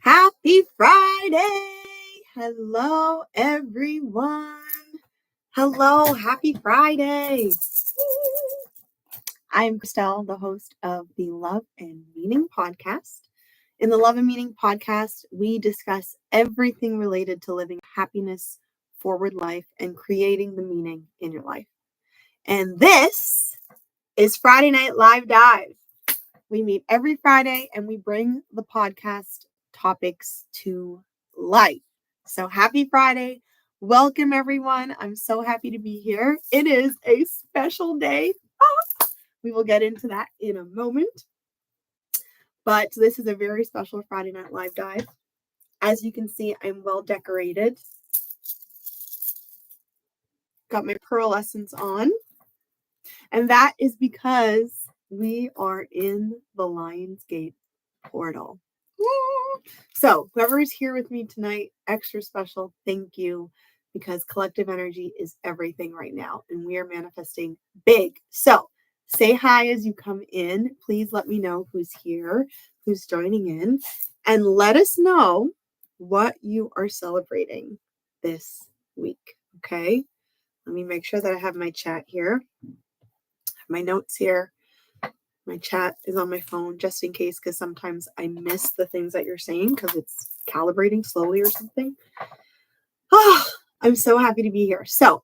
Happy Friday! Hello, everyone. Hello, happy Friday. I'm Chrystelle, the host of the Love and Meaning podcast. In the Love and Meaning podcast, we discuss everything related to living a happiness forward life and creating the meaning in your life. And this is Friday Night Live Dive. We meet every Friday and we bring the podcast topics to life. So happy Friday. Welcome, everyone. I'm so happy to be here. It is a special day. We will get into that in a moment. But this is a very special Friday Night Live Dive. As you can see, I'm well decorated. Got my pearlescence on. And that is because we are in the Lionsgate portal. Woo! So whoever is here with me tonight, extra special, thank you, because collective energy is everything right now and we are manifesting big. So say hi as you come in. Please let me know who's here, who's joining in, and let us know what you are celebrating this week. Okay. Let me make sure that I have my chat here. My notes here. My chat is on my phone just in case, because sometimes I miss the things that you're saying because it's calibrating slowly or something. Oh, I'm so happy to be here. So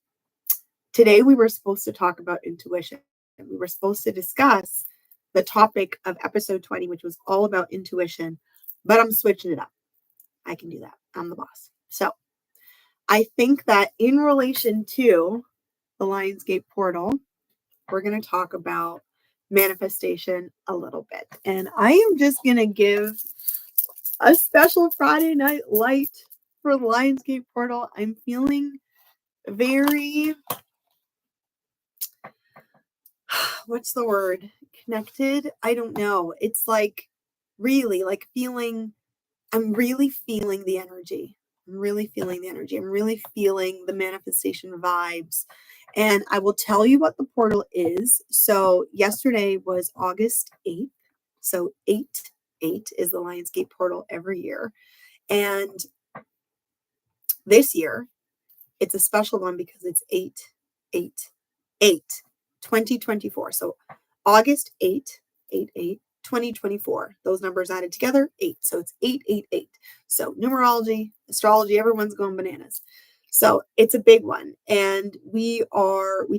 today we were supposed to talk about intuition. We were supposed to discuss the topic of episode 20, which was all about intuition, but I'm switching it up. I can do that. I'm the boss. So I think that in relation to the Lionsgate portal, we're going to talk about manifestation a little bit. And I am just going to give a special Friday night light for the Lionsgate portal. I'm feeling very, what's the word? Connected? I don't know. It's like really like feeling, I'm really feeling the energy. I'm really feeling the manifestation vibes. And I will tell you what the portal is. So yesterday was August 8th. So 8/8 is the Lionsgate portal every year. And this year, it's a special one because it's 8/8/8, 2024. So August 8/8/8, 2024. Those numbers added together, 8. So it's 8/8/8. So numerology, astrology, everyone's going bananas. So it's a big one. And we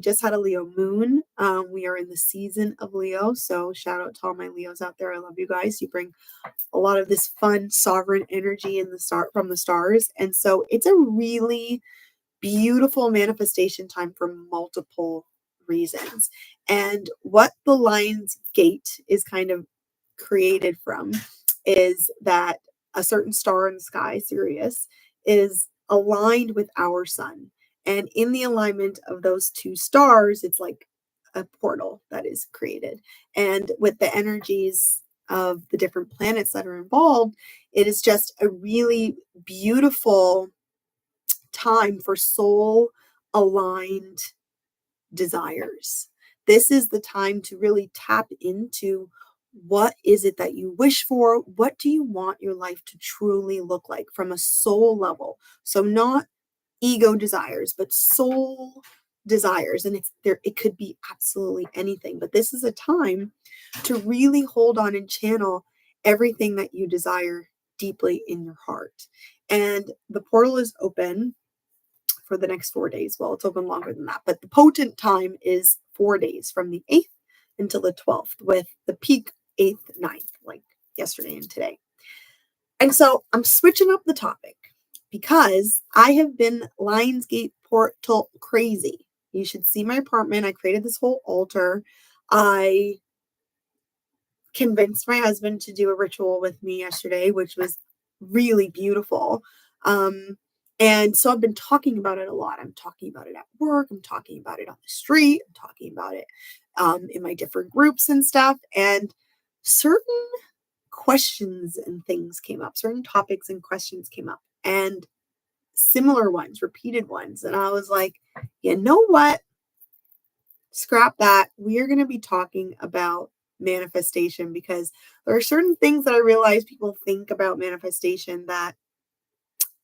just had a Leo moon. We are in the season of Leo. So shout out to all my Leos out there. I love you guys. You bring a lot of this fun, sovereign energy from the stars. And so it's a really beautiful manifestation time for multiple reasons. And what the Lionsgate is kind of created from is that a certain star in the sky, Sirius, is aligned with our sun. And in the alignment of those two stars, it's like a portal that is created. And with the energies of the different planets that are involved, it is just a really beautiful time for soul aligned desires. This is the time to really tap into what is it that you wish for? What do you want your life to truly look like from a soul level? So not ego desires, but soul desires. And it could be absolutely anything, but this is a time to really hold on and channel everything that you desire deeply in your heart. And the portal is open for the next 4 days. Well, it's open longer than that, but the potent time is 4 days from the 8th until the 12th, with the peak 8th, 9th, like yesterday and today. And so I'm switching up the topic because I have been Lionsgate portal crazy. You should see my apartment. I created this whole altar. I convinced my husband to do a ritual with me yesterday, which was really beautiful. And so I've been talking about it a lot. I'm talking about it at work. I'm talking about it on the street. I'm talking about it in my different groups and stuff. And certain questions and things came up, certain topics and questions came up, and similar ones, repeated ones. And I was like, you know what? Scrap that. We are going to be talking about manifestation, because there are certain things that I realize people think about manifestation that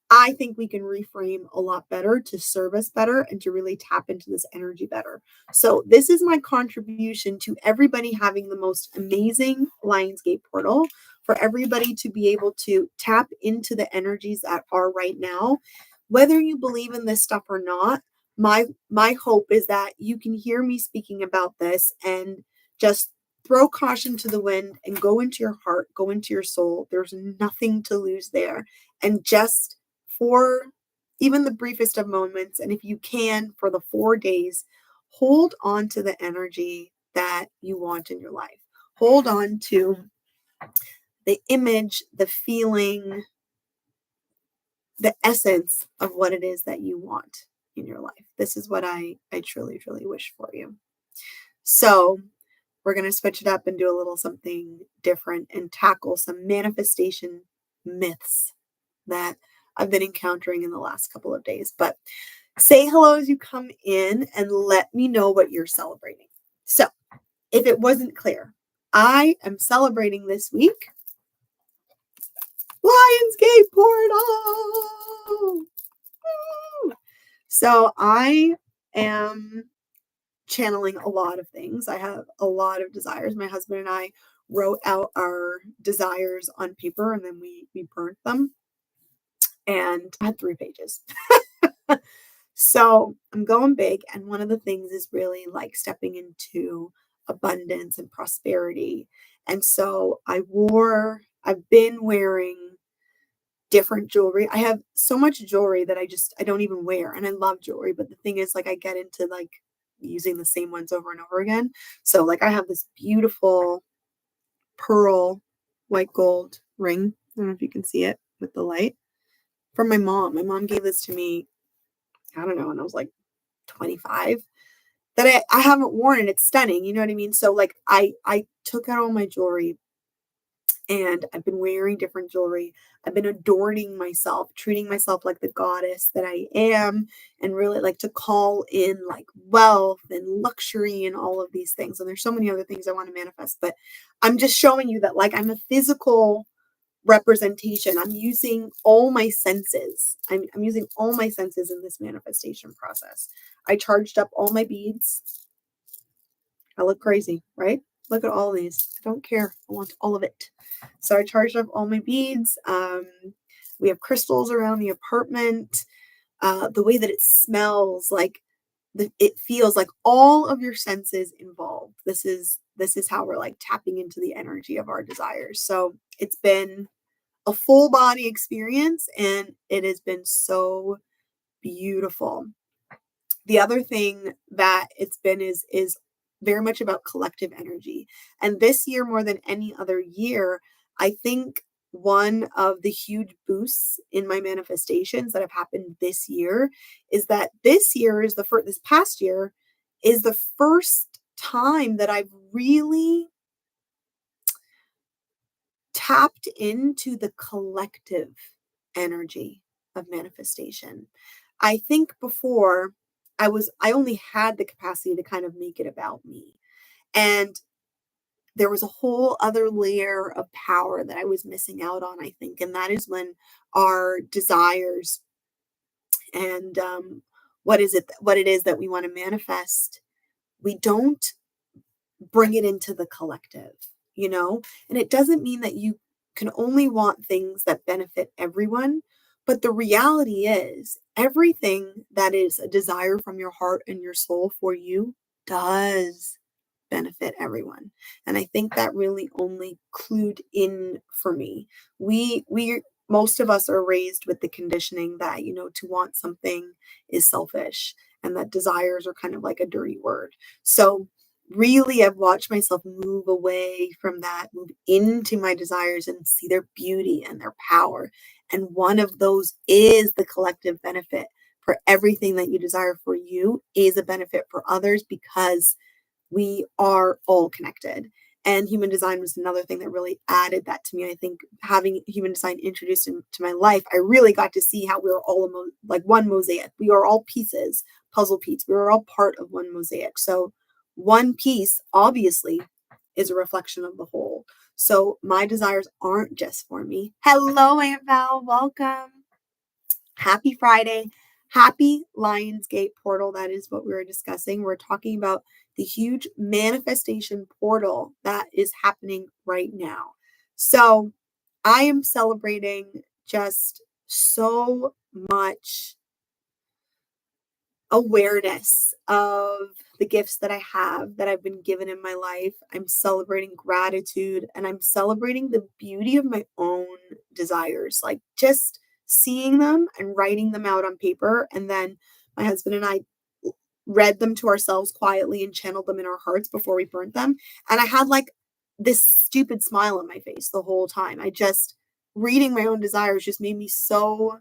I think we can reframe a lot better to serve us better and to really tap into this energy better. So this is my contribution to everybody having the most amazing Lionsgate portal, for everybody to be able to tap into the energies that are right now. Whether you believe in this stuff or not, my hope is that you can hear me speaking about this and just throw caution to the wind and go into your heart, go into your soul. There's nothing to lose there. And just for even the briefest of moments, and if you can, for the 4 days, hold on to the energy that you want in your life. Hold on to the image, the feeling, the essence of what it is that you want in your life. This is what I truly, truly wish for you. So we're going to switch it up and do a little something different and tackle some manifestation myths that I've been encountering in the last couple of days. But say hello as you come in and let me know what you're celebrating. So if it wasn't clear, I am celebrating this week Lionsgate portal. Woo! So I am channeling a lot of things. I have a lot of desires. My husband and I wrote out our desires on paper, and then we burnt them. And I had 3 pages. So I'm going big. And one of the things is really like stepping into abundance and prosperity. And so I've been wearing different jewelry. I have so much jewelry that I don't even wear. And I love jewelry. But the thing is, like, I get into like using the same ones over and over again. So like I have this beautiful pearl white gold ring. I don't know if you can see it with the light. From my mom. My mom gave this to me, I don't know, when I was like 25, that I haven't worn, and it's stunning. You know what I mean? So like I took out all my jewelry, and I've been wearing different jewelry. I've been adorning myself, treating myself like the goddess that I am, and really like to call in like wealth and luxury and all of these things. And there's so many other things I want to manifest, but I'm just showing you that like I'm a physical representation. I'm using all my senses. I'm using all my senses in this manifestation process. I charged up all my beads. I look crazy, right? Look at all these. I don't care. I want all of it. So I charged up all my beads. We have crystals around the apartment. The way that it smells, like it feels, like all of your senses involved. This is how we're like tapping into the energy of our desires. So it's been a full body experience, and it has been so beautiful. The other thing that it's been is very much about collective energy. And this year, more than any other year, I think one of the huge boosts in my manifestations that have happened this year is that this past year is the first time that I've really tapped into the collective energy of manifestation. I think before I only had the capacity to kind of make it about me. And there was a whole other layer of power that I was missing out on, I think. And that is when our desires and what it is that we want to manifest, we don't bring it into the collective, you know? And it doesn't mean that you can only want things that benefit everyone. But the reality is, everything that is a desire from your heart and your soul for you does benefit everyone. And I think that really only clued in for me. Most of us are raised with the conditioning that, you know, to want something is selfish, and that desires are kind of like a dirty word. So really, I've watched myself move away from that, move into my desires and see their beauty and their power. And one of those is the collective benefit. For everything that you desire for you is a benefit for others, because we are all connected. And human design was another thing that really added that to me. I think having human design introduced into my life, I really got to see how we were all like one mosaic. We are all pieces, puzzle pieces. We are all part of one mosaic. So one piece obviously is a reflection of the whole. So my desires aren't just for me. Hello, Aunt Val. Welcome. Happy Friday. Happy Lionsgate portal. That is what we were discussing. We're talking about the huge manifestation portal that is happening right now. So I am celebrating just so much awareness of the gifts that I have, that I've been given in my life. I'm celebrating gratitude, and I'm celebrating the beauty of my own desires, like just seeing them and writing them out on paper. And then my husband and I read them to ourselves quietly and channeled them in our hearts before we burnt them. And I had like this stupid smile on my face the whole time. Reading my own desires just made me so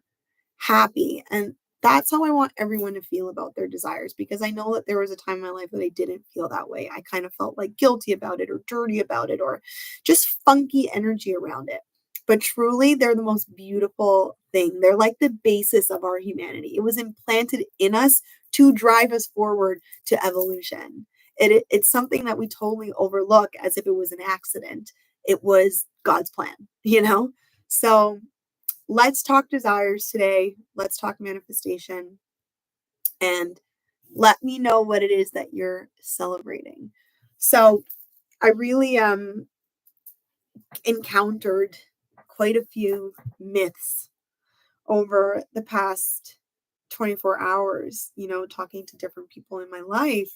happy. And that's how I want everyone to feel about their desires, because I know that there was a time in my life that I didn't feel that way. I kind of felt like guilty about it or dirty about it or just funky energy around it. But truly, they're the most beautiful thing. They're like the basis of our humanity. It was implanted in us to drive us forward to evolution. It's something that we totally overlook as if it was an accident. It was God's plan, So let's talk desires today. Let's talk manifestation. And let me know what it is that you're celebrating. So I really encountered quite a few myths over the past 24 hours, talking to different people in my life.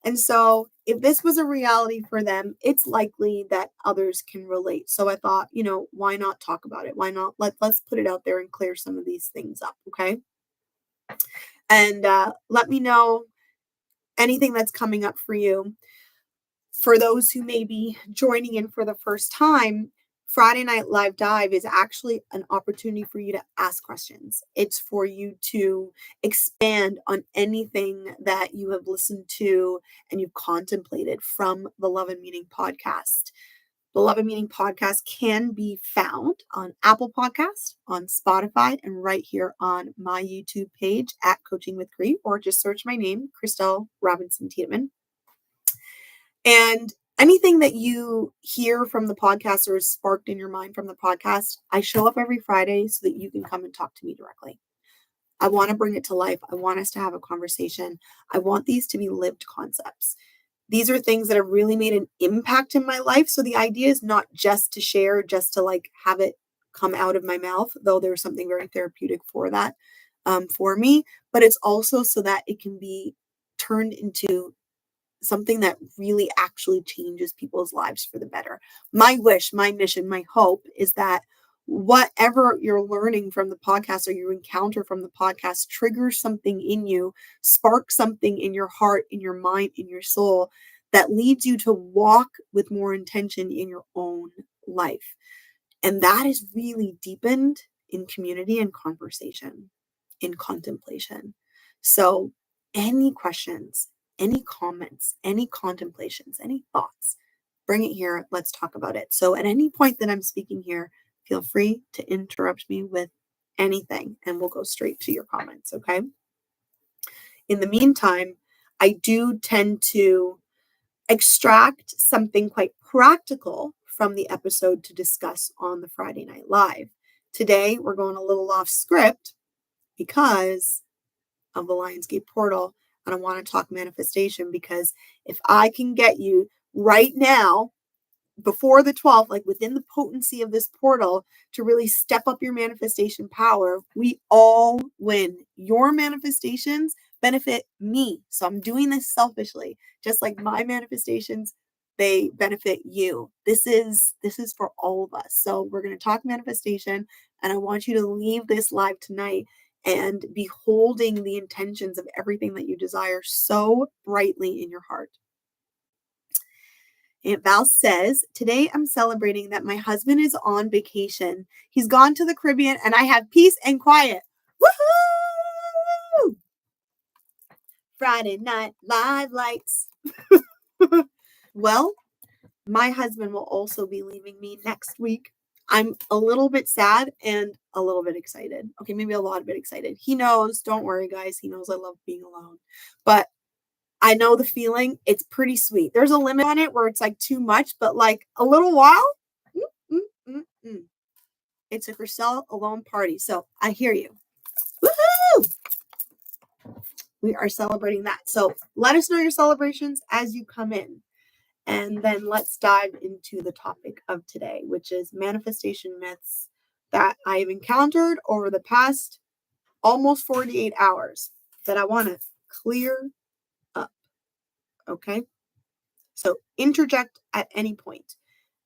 And so if this was a reality for them, it's likely that others can relate. So I thought, why not talk about it? Why not? Let's put it out there and clear some of these things up. Okay. And let me know anything that's coming up for you. For those who may be joining in for the first time, Friday Night Live Dive is actually an opportunity for you to ask questions. It's for you to expand on anything that you have listened to and you've contemplated from the Love and Meaning podcast. The Love and Meaning podcast can be found on Apple Podcasts, on Spotify, and right here on my YouTube page at Coaching with Cree, or just search my name, Chrystelle Robinson Tiedemann. And anything that you hear from the podcast or is sparked in your mind from the podcast, I show up every Friday so that you can come and talk to me directly. I want to bring it to life. I want us to have a conversation. I want these to be lived concepts. These are things that have really made an impact in my life. So the idea is not just to share, just to have it come out of my mouth, though there's something very therapeutic for that for me, but it's also so that it can be turned into something that really actually changes people's lives for the better. My wish, my mission, my hope is that whatever you're learning from the podcast or you encounter from the podcast triggers something in you, sparks something in your heart, in your mind, in your soul that leads you to walk with more intention in your own life. And that is really deepened in community and conversation, in contemplation. So any questions, any comments, any contemplations, any thoughts, bring it here. Let's talk about it. So at any point that I'm speaking here, feel free to interrupt me with anything and we'll go straight to your comments, okay? In the meantime, I do tend to extract something quite practical from the episode to discuss on the Friday Night Live. Today, we're going a little off script because of the Lionsgate portal. And I want to talk manifestation, because if I can get you right now, before the 12th, within the potency of this portal, to really step up your manifestation power, we all win. Your manifestations benefit me. So I'm doing this selfishly, just like my manifestations, they benefit you. This is for all of us. So we're going to talk manifestation, and I want you to leave this live tonight and be holding the intentions of everything that you desire so brightly in your heart. Aunt Val says, today I'm celebrating that my husband is on vacation. He's gone to the Caribbean and I have peace and quiet. Woohoo! Friday Night Live lights. Well, my husband will also be leaving me next week. I'm a little bit sad and a little bit excited. Okay, maybe a lot bit excited. He knows, don't worry guys, he knows I love being alone. But I know the feeling. It's pretty sweet. There's a limit on it where it's like too much, but like a little while, mm, mm, mm, mm. It's a Chrystelle alone party. So I hear you. Woohoo! We are celebrating that. So let us know your celebrations as you come in. And then let's dive into the topic of today, which is manifestation myths that I've encountered over the past almost 48 hours that I want to clear up. Okay. So interject at any point.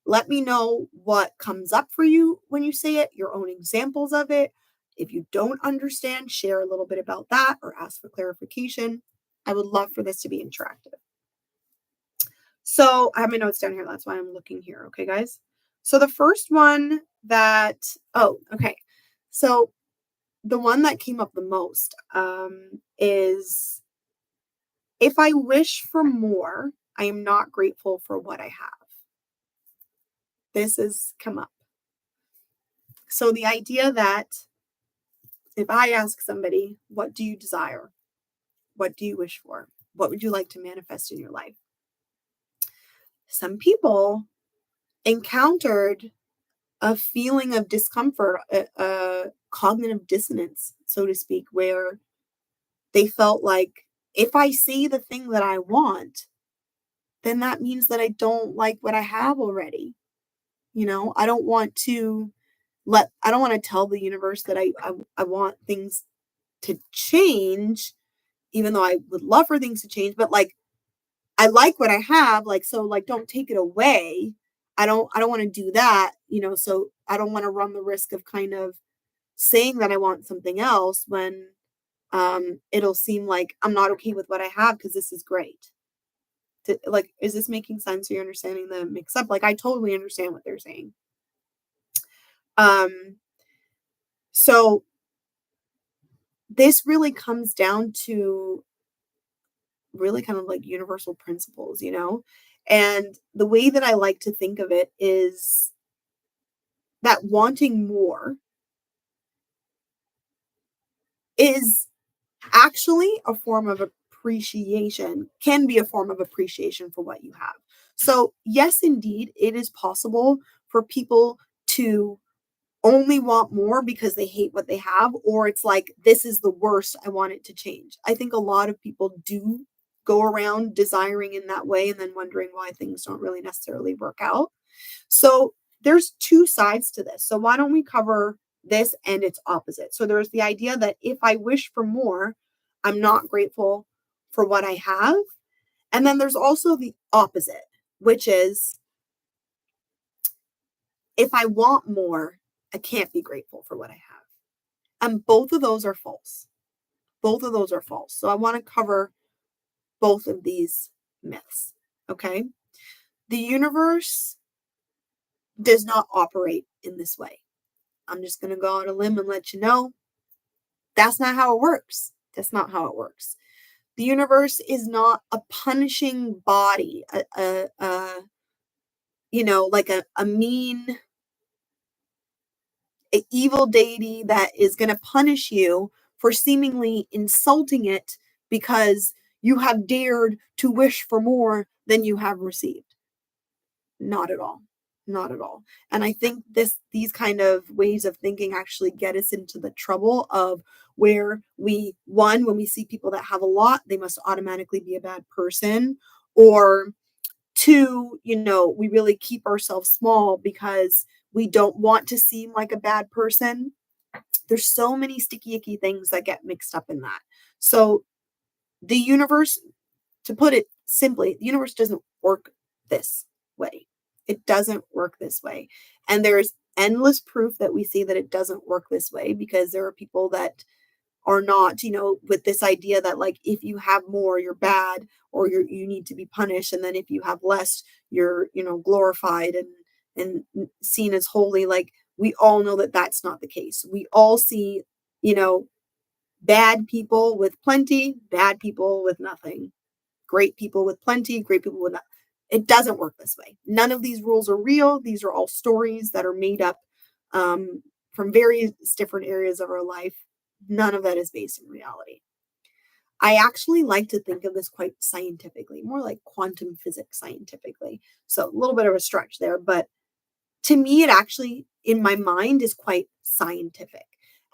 Let me know what comes up for you when you say it, your own examples of it. If you don't understand, share a little bit about that or ask for clarification. I would love for this to be interactive. So I have my notes down here. That's why I'm looking here. Okay, guys. So the first one okay. So the one that came up the most is, if I wish for more, I am not grateful for what I have. This has come up. So the idea that if I ask somebody, what do you desire? What do you wish for? What would you like to manifest in your life? Some people encountered a feeling of discomfort, a cognitive dissonance, so to speak, where they felt like, if I see the thing that I want, then that means that I don't like what I have already. I don't want to tell the universe that I want things to change, even though I would love for things to change, but like, I like what I have, like, so like, don't take it away. I don't want to do that, so I don't want to run the risk of kind of saying that I want something else when it'll seem like I'm not okay with what I have because this is great. Like, is this making sense? Are you understanding the mix up? Like, I totally understand what they're saying. So this really comes down to really kind of like universal principles, and the way that I like to think of it is that wanting more is actually a form of appreciation, can be a form of appreciation for what you have. So yes, indeed, it is possible for people to only want more because they hate what they have, or it's like, this is the worst, I want it to change. I think a lot of people do go around desiring in that way and then wondering why things don't really necessarily work out. So there's two sides to this. So why don't we cover this and its opposite? So there's the idea that if I wish for more, I'm not grateful for what I have. And then there's also the opposite, which is, if I want more, I can't be grateful for what I have. And both of those are false. Both of those are false. So I want to cover both of these myths. Okay. The universe does not operate in this way. I'm just going to go on a limb and let you know that's not how it works. That's not how it works. The universe is not a punishing body, like a mean, an evil deity that is going to punish you for seemingly insulting it because you have dared to wish for more than you have received. Not at all. Not at all. And I think these kind of ways of thinking actually get us into the trouble of where when we see people that have a lot, they must automatically be a bad person, or two, we really keep ourselves small because we don't want to seem like a bad person. There's so many sticky icky things that get mixed up in that. So the universe, to put it simply, the universe doesn't work this way. It doesn't work this way. And there's endless proof that we see that it doesn't work this way, because there are people that are not, with this idea that like, if you have more, you're bad, or you need to be punished. And then if you have less, you're, glorified and seen as holy. Like, we all know that that's not the case. We all see, bad people with plenty, bad people with nothing, great people with plenty, great people with nothing. It doesn't work this way. None of these rules are real. These are all stories that are made up from various different areas of our life. None of that is based in reality. I actually like to think of this quite scientifically, more like quantum physics scientifically. So a little bit of a stretch there, but to me, it actually, in my mind, is quite scientific.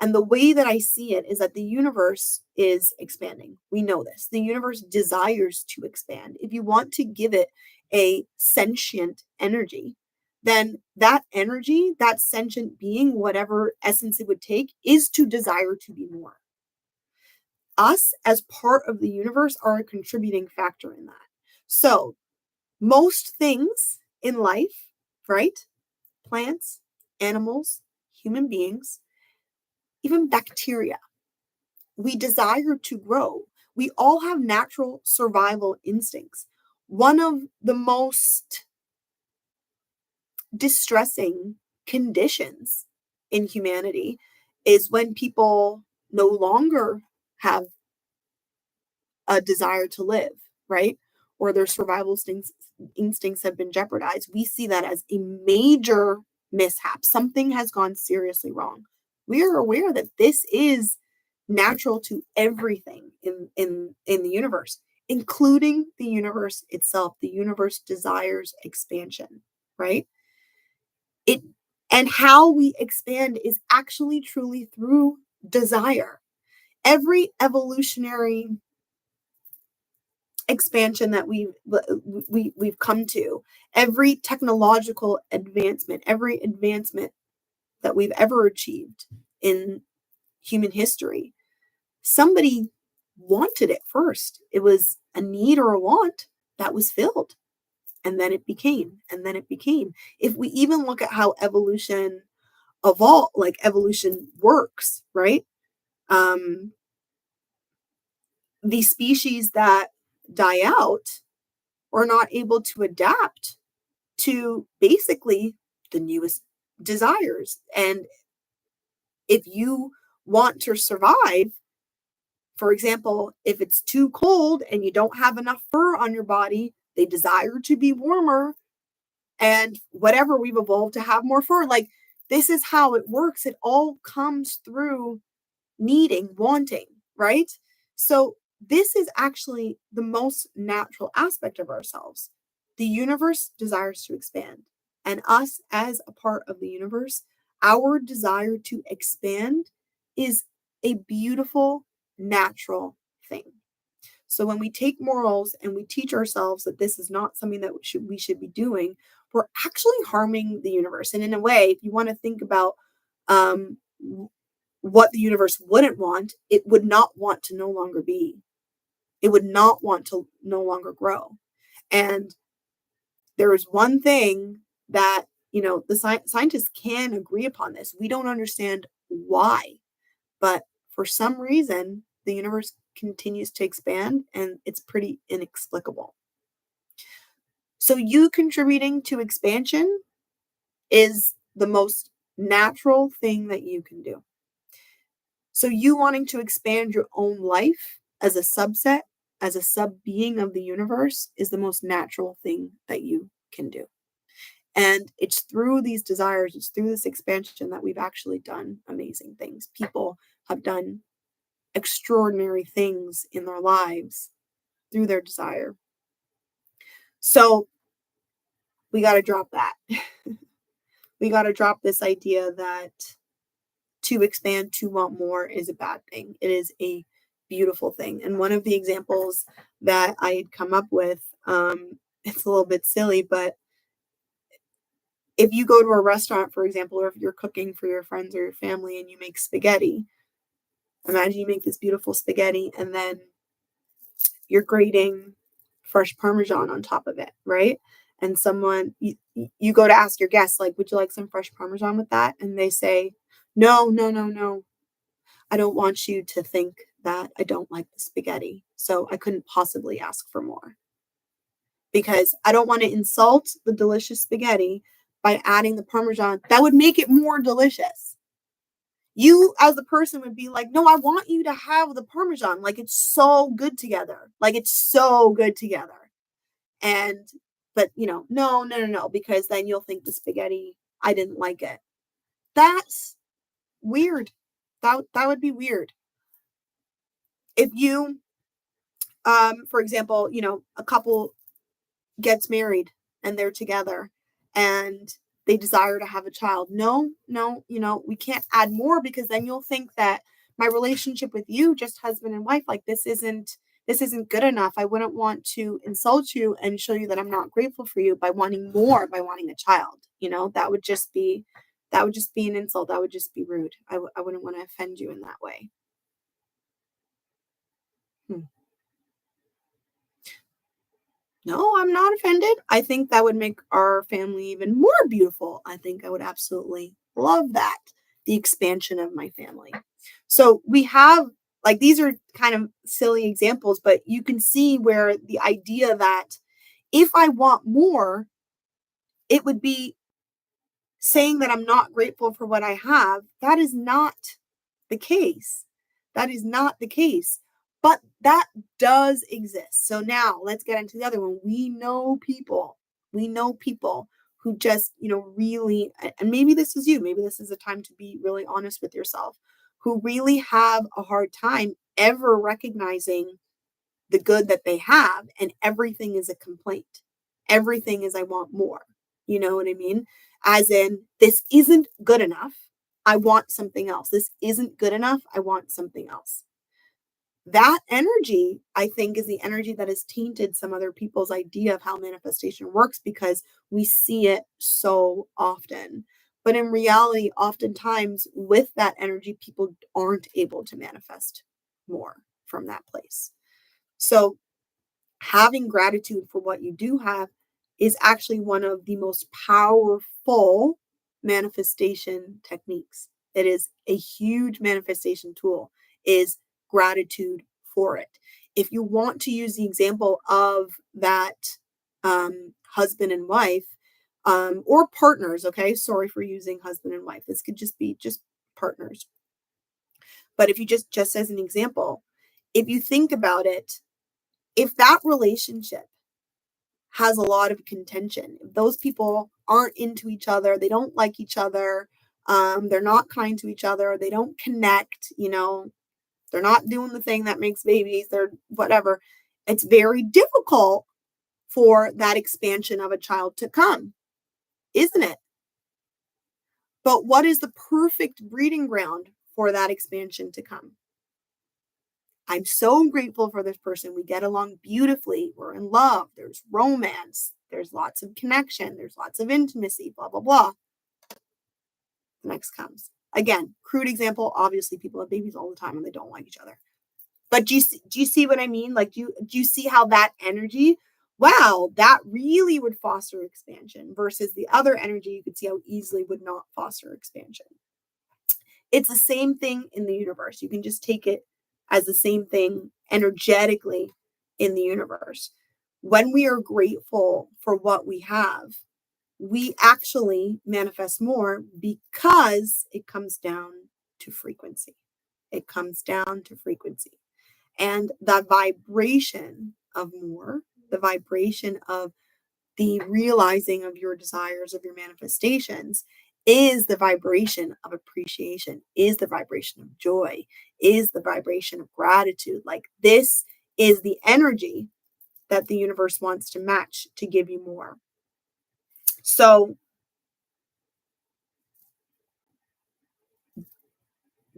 And the way that I see it is that the universe is expanding. We know this. The universe desires to expand. If you want to give it a sentient energy, then that energy, that sentient being, whatever essence it would take, is to desire to be more. Us, as part of the universe, are a contributing factor in that. So, most things in life, right? Plants, animals, human beings, even bacteria, we desire to grow. We all have natural survival instincts. One of the most distressing conditions in humanity is when people no longer have a desire to live, right? Or their survival instincts have been jeopardized. We see that as a major mishap. Something has gone seriously wrong. We are aware that this is natural to everything in the universe, including the universe itself. The universe desires expansion, right? It and how we expand is actually truly through desire. Every evolutionary expansion that we've come to, every technological advancement, every advancement that we've ever achieved in human history, somebody wanted it first. It was a need or a want that was filled, and then it became, and then it became. If we even look at how evolution evolution works, right? The species that die out are not able to adapt to basically the newest desires. And if you want to survive, for example, if it's too cold and you don't have enough fur on your body, they desire to be warmer, and whatever, we've evolved to have more fur. Like, this is how it works. It all comes through needing, wanting, right? So this is actually the most natural aspect of ourselves. The universe desires to expand, and us as a part of the universe, our desire to expand is a beautiful, natural thing. So when we take morals and we teach ourselves that this is not something that we should be doing, we're actually harming the universe. And in a way, if you want to think about um, what the universe wouldn't want, it would not want to no longer be. It would not want to no longer grow. And there is one thing that, the scientists can agree upon this. We don't understand why, but for some reason, the universe continues to expand, and it's pretty inexplicable. So you contributing to expansion is the most natural thing that you can do. So you wanting to expand your own life as a subset, as a sub-being of the universe, is the most natural thing that you can do. And it's through these desires, it's through this expansion that we've actually done amazing things. People have done extraordinary things in their lives through their desire. So we got to drop that. We got to drop this idea that to expand, to want more is a bad thing. It is a beautiful thing. And one of the examples that I had come up with, it's a little bit silly, but if you go to a restaurant, for example, or if you're cooking for your friends or your family and you make spaghetti, imagine you make this beautiful spaghetti and then you're grating fresh Parmesan on top of it, right? And you go to ask your guests, like, would you like some fresh Parmesan with that? And they say, no, no, no, no. I don't want you to think that I don't like the spaghetti. So I couldn't possibly ask for more, because I don't want to insult the delicious spaghetti by adding the Parmesan. That would make it more delicious. You as the person would be like, no, I want you to have the Parmesan. Like, it's so good together. Like, it's so good together. But no, because then you'll think the spaghetti, I didn't like it. That's weird. That would be weird. If you for example, a couple gets married and they're together and they desire to have a child. No, we can't add more, because then you'll think that my relationship with you, just husband and wife, like this isn't good enough. I wouldn't want to insult you and show you that I'm not grateful for you by wanting more, by wanting a child. That would just be an insult. That would just be rude. I wouldn't want to offend you in that way. No, I'm not offended. I think that would make our family even more beautiful. I think I would absolutely love that, the expansion of my family. So we have, like, these are kind of silly examples, but you can see where the idea that if I want more, it would be saying that I'm not grateful for what I have. That is not the case. That is not the case. But that does exist. So now let's get into the other one. We know people who just, really, and maybe this is you, maybe this is a time to be really honest with yourself, who really have a hard time ever recognizing the good that they have, and everything is a complaint. Everything is, I want more. You know what I mean? As in, this isn't good enough. I want something else. This isn't good enough. I want something else. That energy, I think, is the energy that has tainted some other people's idea of how manifestation works, because we see it so often. But in reality, oftentimes with that energy, people aren't able to manifest more from that place. So having gratitude for what you do have is actually one of the most powerful manifestation techniques. It is a huge manifestation tool, is gratitude for it. If you want to use the example of that husband and wife, or partners, okay? Sorry for using husband and wife. This could just be just partners. But if you just as an example, if you think about it, if that relationship has a lot of contention, if those people aren't into each other, they don't like each other, they're not kind to each other, they don't connect, they're not doing the thing that makes babies, they're whatever, it's very difficult for that expansion of a child to come, isn't it? But what is the perfect breeding ground for that expansion to come? I'm so grateful for this person. We get along beautifully. We're in love. There's romance. There's lots of connection. There's lots of intimacy, blah, blah, blah. The next comes. Again, crude example. Obviously, people have babies all the time and they don't like each other. But do you see what I mean? Like, do you see how that energy, wow, that really would foster expansion, versus the other energy you could see how easily would not foster expansion. It's the same thing in the universe. You can just take it as the same thing energetically in the universe. When we are grateful for what we have, we actually manifest more, because it comes down to frequency. It comes down to frequency. And the vibration of more, the vibration of the realizing of your desires, of your manifestations, is the vibration of appreciation, is the vibration of joy, is the vibration of gratitude. Like, this is the energy that the universe wants to match to give you more. So,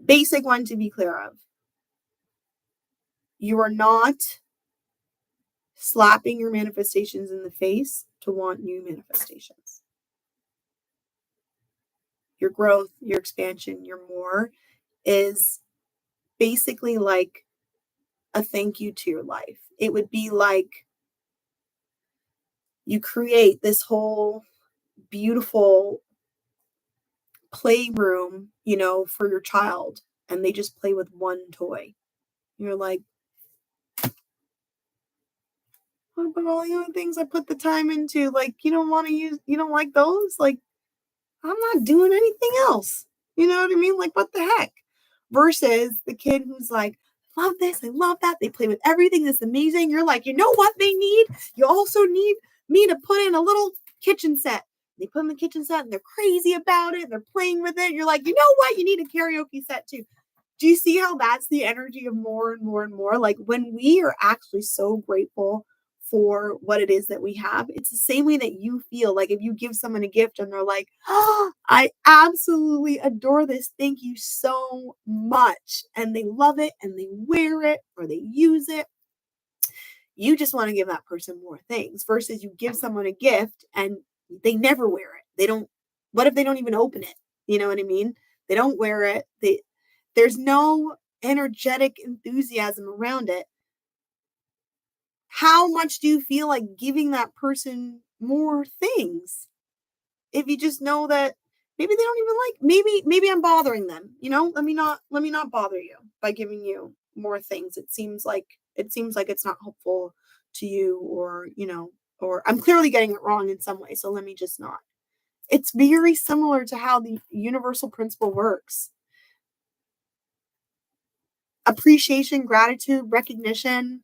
basic one to be clear of. You are not slapping your manifestations in the face to want new manifestations. Your growth, your expansion, your more is basically like a thank you to your life. It would be like you create this whole beautiful playroom, for your child, and they just play with one toy. You're like, oh, but all the other things I put the time into, like, you don't want to use, you don't like those? Like, I'm not doing anything else. You know what I mean? Like, what the heck? Versus the kid who's like, love this, I love that. They play with everything. This is amazing. You're like, you know what they need? You also need me to put in a little kitchen set. They put in the kitchen set and they're crazy about it. They're playing with it. You're like, you know what? You need a karaoke set too. Do you see how that's the energy of more and more and more? Like when we are actually so grateful for what it is that we have, it's the same way that you feel. Like if you give someone a gift and they're like, oh, I absolutely adore this. Thank you so much. And they love it and they wear it or they use it. You just want to give that person more things versus you give someone a gift and they never wear it. They don't, what if they don't even open it? You know what I mean? They don't wear it. There's no energetic enthusiasm around it. How much do you feel like giving that person more things? If you just know that maybe they don't even maybe I'm bothering them, let me not bother you by giving you more things. It seems like it's not helpful to you, or I'm clearly getting it wrong in some way, so let me just not. It's very similar to how the universal principle works. Appreciation, gratitude, recognition,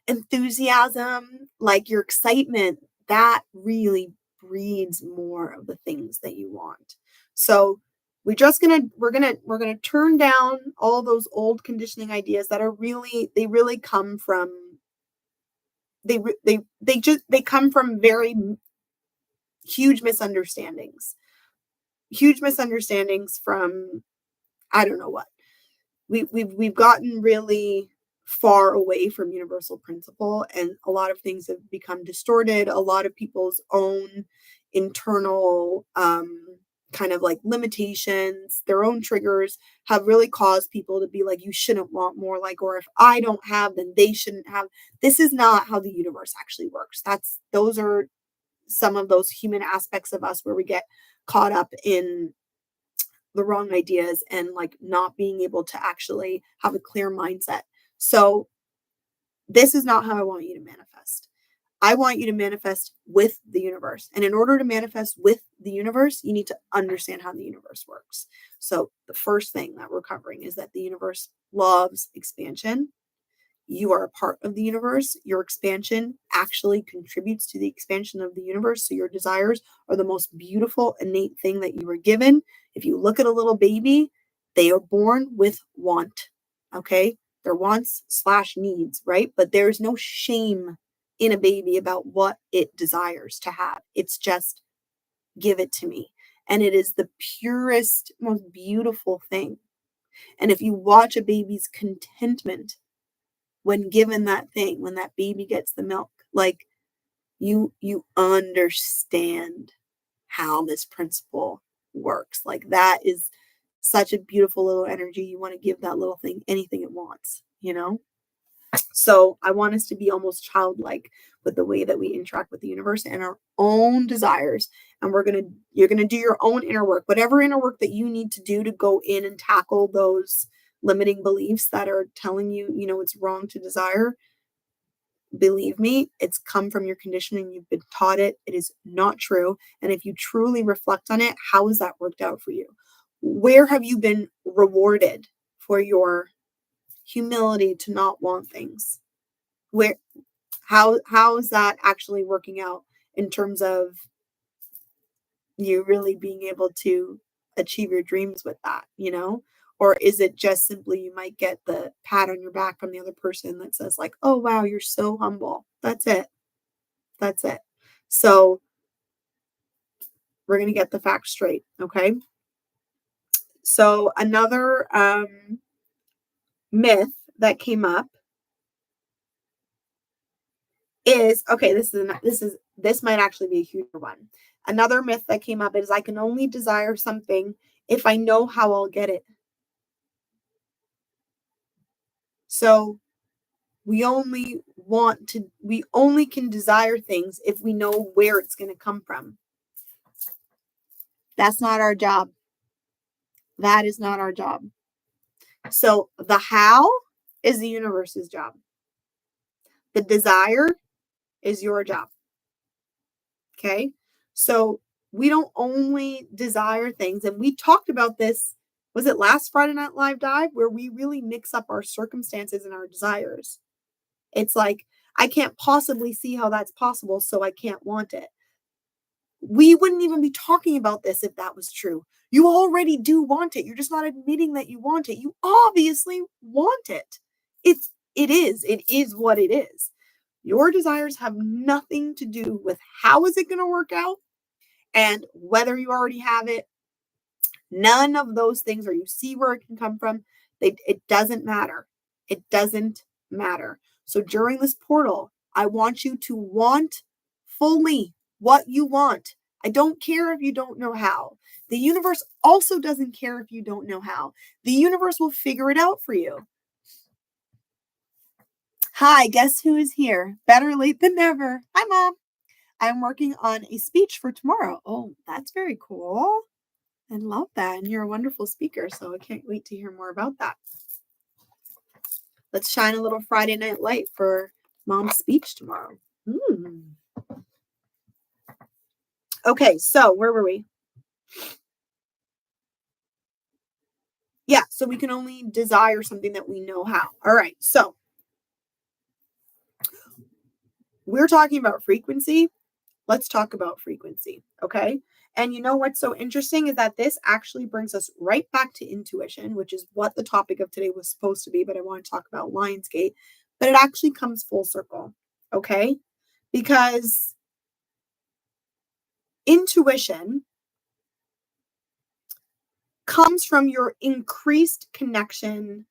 enthusiasm, like your excitement, that really breeds more of the things that you want. So we're gonna turn down all those old conditioning ideas that really come from they come from very huge misunderstandings from I don't know what. We've gotten really far away from universal principle, and a lot of things have become distorted. A lot of people's own internal kind of like limitations, their own triggers have really caused people to be like, you shouldn't want more, like, or if I don't have, then they shouldn't have. This is not how the universe actually works. Those are some of those human aspects of us where we get caught up in the wrong ideas and like not being able to actually have a clear mindset. So this is not how I want you to manifest. I want you to manifest with the universe. And in order to manifest with the universe, you need to understand how the universe works. So the first thing that we're covering is that the universe loves expansion. You are a part of the universe. Your expansion actually contributes to the expansion of the universe. So your desires are the most beautiful, innate thing that you were given. If you look at a little baby, they are born with want. Okay? Their wants/needs, right? But there's no shame in a baby about what it desires to have. It's just give it to me. And it is the purest, most beautiful thing. And if you watch a baby's contentment when given that thing, when that baby gets the milk, like you understand how this principle works. Like that is such a beautiful little energy. You want to give that little thing anything it wants, So I want us to be almost childlike with the way that we interact with the universe and our own desires. And you're going to do your own inner work, whatever inner work that you need to do to go in and tackle those limiting beliefs that are telling you, it's wrong to desire. Believe me, it's come from your conditioning. You've been taught it. It is not true. And if you truly reflect on it, how has that worked out for you? Where have you been rewarded for your humility to not want things? How is that actually working out in terms of you really being able to achieve your dreams with that, Or is it just simply you might get the pat on your back from the other person that says like, oh, wow, you're so humble. That's it. So we're going to get the facts straight. Okay. So another myth that came up is, okay, this might actually be a huge one. Another myth that came up is I can only desire something if I know how I'll get it. So we only can desire things if we know where it's going to come from. That's not our job. That is not our job. So the how is the universe's job. The desire is your job. Okay? So we don't only desire things, and we talked about this, was it last Friday Night Live Dive, where we really mix up our circumstances and our desires. It's like, I can't possibly see how that's possible, so I can't want it. we wouldn't even be talking about this if that was true. You already do want it. You're just not admitting that you want it. You obviously want it. It is what it is. Your desires have nothing to do with how is it going to work out and whether you already have it. None of those things, or you see where it can come from. It doesn't matter. It doesn't matter. So during this portal, I want you to want fully what you want. I don't care if you don't know how. The universe also doesn't care if you don't know how. The universe will figure it out for you. Hi, guess who is here? Better late than never. Hi, Mom. I'm working on a speech for tomorrow. Oh, that's very cool. I love that. And you're a wonderful speaker, so I can't wait to hear more about that. Let's shine a little Friday night light for Mom's speech tomorrow. Okay, so where were we? Yeah, so we can only desire something that we know how. All right, so we're talking about frequency. Let's talk about frequency, okay? And you know what's so interesting is that this actually brings us right back to intuition, which is what the topic of today was supposed to be, but I want to talk about Lionsgate. But it actually comes full circle, okay? Because intuition comes from your increased connection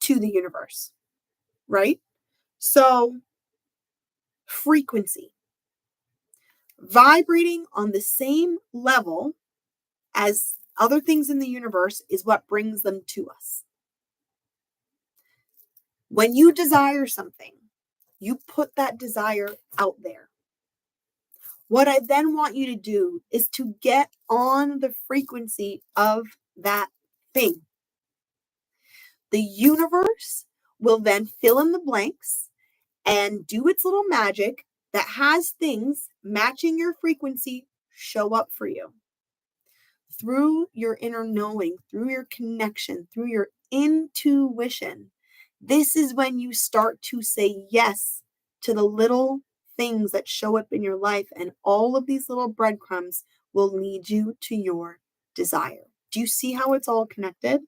to the universe, right? So frequency, vibrating on the same level as other things in the universe is what brings them to us. When you desire something, you put that desire out there. What I then want you to do is to get on the frequency of that thing. The universe will then fill in the blanks and do its little magic that has things matching your frequency show up for you. Through your inner knowing, through your connection, through your intuition, this is when you start to say yes to the little things that show up in your life, and all of these little breadcrumbs will lead you to your desire. Do you see how it's all connected?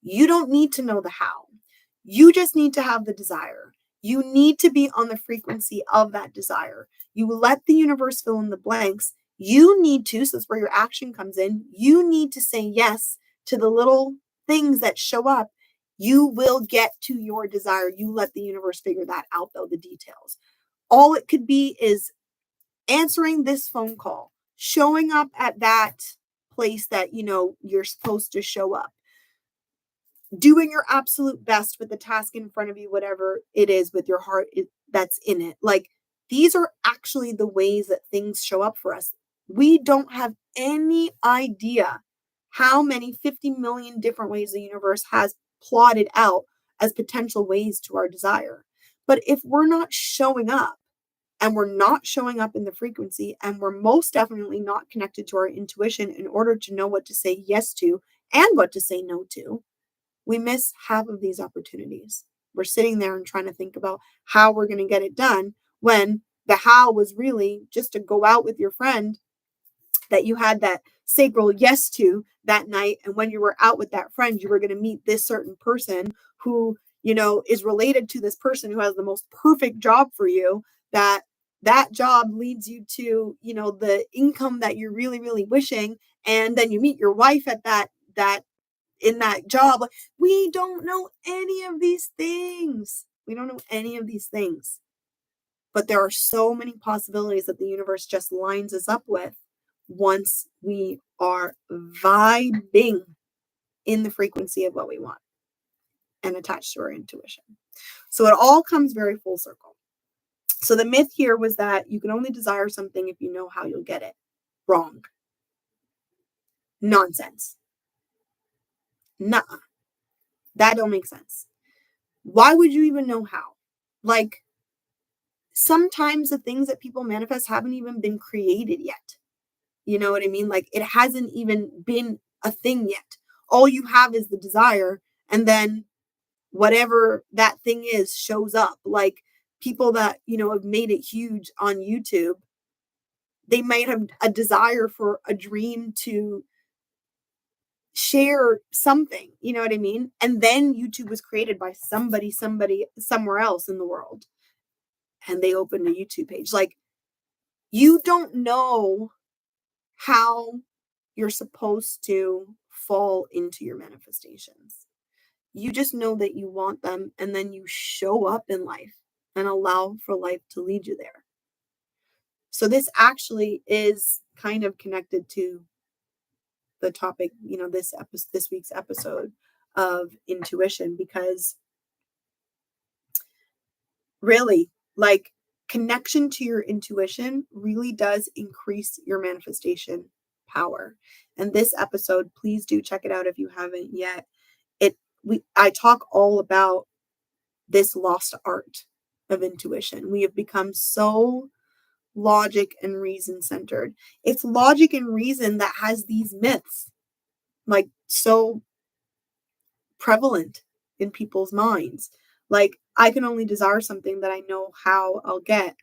You don't need to know the how. You just need to have the desire. You need to be on the frequency of that desire. You let the universe fill in the blanks. You need to, so that's where your action comes in. You need to say yes to the little things that show up. You will get to your desire. You let the universe figure that out, though, the details. All it could be is answering this phone call, showing up at that place that, you're supposed to show up, doing your absolute best with the task in front of you, whatever it is with your heart that's in it. Like, these are actually the ways that things show up for us. We don't have any idea how many 50 million different ways the universe has plotted out as potential ways to our desire. But if we're not showing up, and we're not showing up in the frequency, and we're most definitely not connected to our intuition in order to know what to say yes to and what to say no to, we miss half of these opportunities. We're sitting there and trying to think about how we're going to get it done when the how was really just to go out with your friend that you had that sacral yes to that night. And when you were out with that friend, you were going to meet this certain person who, is related to this person who has the most perfect job for you, that job leads you to, the income that you're really, really wishing. And then you meet your wife at that in that job. We don't know any of these things. But there are so many possibilities that the universe just lines us up with once we are vibing in the frequency of what we want and attached to our intuition. So it all comes very full circle. So the myth here was that you can only desire something if you know how you'll get it. Wrong. Nonsense. Nuh-uh. That don't make sense. Why would you even know how? Like, sometimes the things that people manifest haven't even been created yet. You know what I mean? Like, it hasn't even been a thing yet. All you have is the desire, and then whatever that thing is shows up. Like, people that, have made it huge on YouTube, they might have a desire for a dream to share something, you know what I mean? And then YouTube was created by somebody somewhere else in the world, and they opened a YouTube page. Like, you don't know how you're supposed to fall into your manifestations. You just know that you want them, and then you show up in life and allow for life to lead you there. So this actually is kind of connected to the topic, this week's episode of intuition, because really, like, connection to your intuition really does increase your manifestation power. And this episode, please do check it out if you haven't yet. I talk all about this lost art of intuition. We have become so logic and reason centered. It's logic and reason that has these myths, like, so prevalent in people's minds. Like, I can only desire something that I know how I'll get.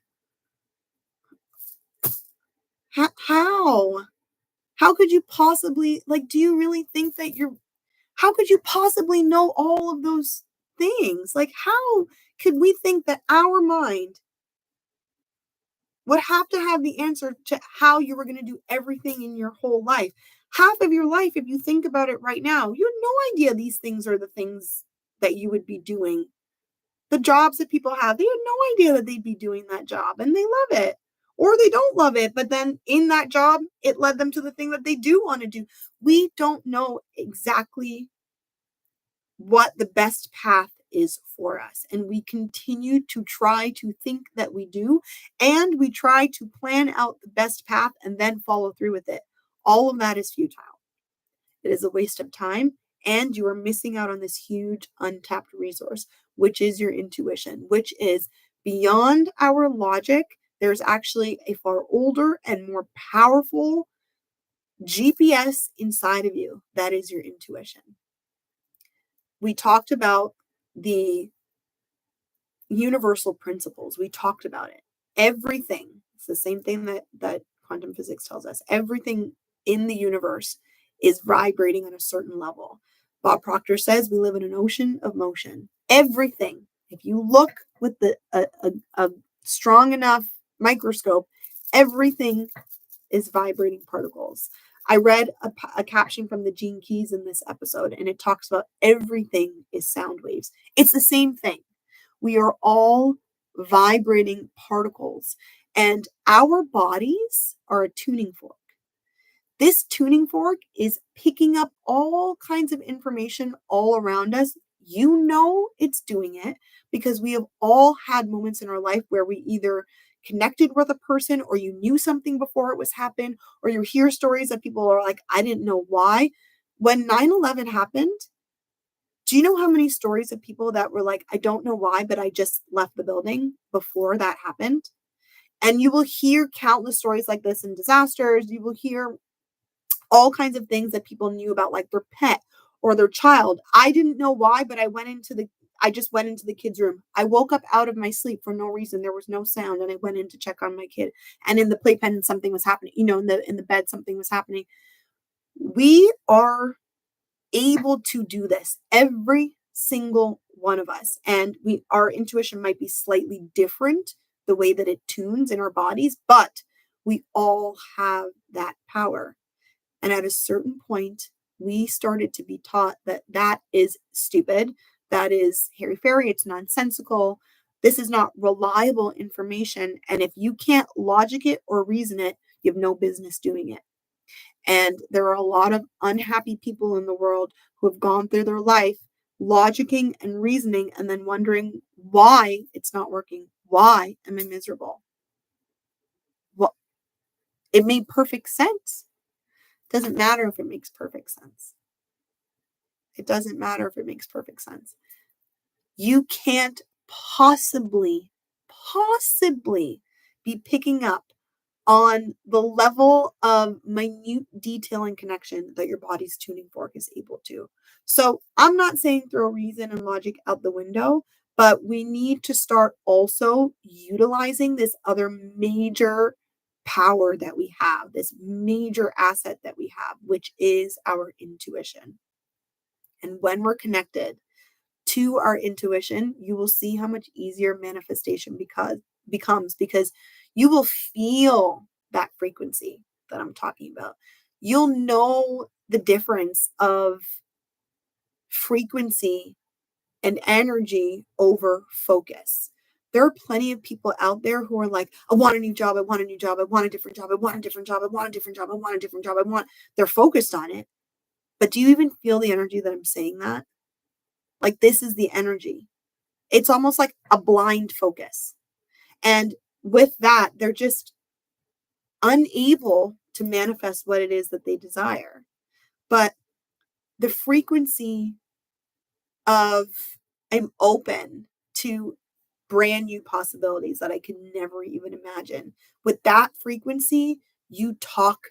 How? How could you possibly, like, do you really think that how could you possibly know all of those things? Like, how could we think that our mind would have to have the answer to how you were going to do everything in your whole life? Half of your life, if you think about it right now, you had no idea these things are the things that you would be doing. The jobs that people have, they had no idea that they'd be doing that job, and they love it. Or they don't love it, but then in that job, it led them to the thing that they do want to do. We don't know exactly what the best path is for us. And we continue to try to think that we do, and we try to plan out the best path and then follow through with it. All of that is futile. It is a waste of time, and you are missing out on this huge untapped resource, which is your intuition, which is beyond our logic. There's actually a far older and more powerful GPS inside of you. That is your intuition. We talked about the universal principles. We talked about it. Everything, it's the same thing that quantum physics tells us. Everything in the universe is vibrating on a certain level. Bob Proctor says we live in an ocean of motion. Everything, if you look with a strong enough microscope, everything is vibrating particles. I read a caption from the Gene Keys in this episode, and it talks about everything is sound waves. It's the same thing. We are all vibrating particles, and our bodies are a tuning fork. This tuning fork is picking up all kinds of information all around us. You know it's doing it because we have all had moments in our life where we either connected with a person, or you knew something before it was happened, or you hear stories that people are like, I didn't know why. When 9/11 happened, do you know how many stories of people that were like, I don't know why, but I just left the building before that happened? And you will hear countless stories like this in disasters. You will hear all kinds of things that people knew about, like their pet or their child. I didn't know why, but I just went into the kids' room. I woke up out of my sleep for no reason. There was no sound, and I went in to check on my kid. And in the playpen, something was happening. In the bed, something was happening. We are able to do this, every single one of us, and our intuition might be slightly different, the way that it tunes in our bodies, but we all have that power. And at a certain point, we started to be taught that is stupid. That is hairy-fairy. It's nonsensical. This is not reliable information. And if you can't logic it or reason it, you have no business doing it. And there are a lot of unhappy people in the world who have gone through their life logicking and reasoning and then wondering why it's not working. Why am I miserable? Well, it made perfect sense. It doesn't matter if it makes perfect sense. It doesn't matter if it makes perfect sense. You can't possibly be picking up on the level of minute detail and connection that your body's tuning fork is able to. So I'm not saying throw reason and logic out the window, but we need to start also utilizing this other major power that we have, this major asset that we have, which is our intuition. And when we're connected to our intuition, you will see how much easier manifestation becomes, because you will feel that frequency that I'm talking about. You'll know the difference of frequency and energy over focus. There are plenty of people out there who are like, I want a new job, I want a new job, I want a different job, I want a different job, I want a different job, I want a different job, they're focused on it. But do you even feel the energy that I'm saying that? Like, this is the energy. It's almost like a blind focus. And with that, they're just unable to manifest what it is that they desire. But the frequency of I'm open to brand new possibilities that I could never even imagine. With that frequency, you talk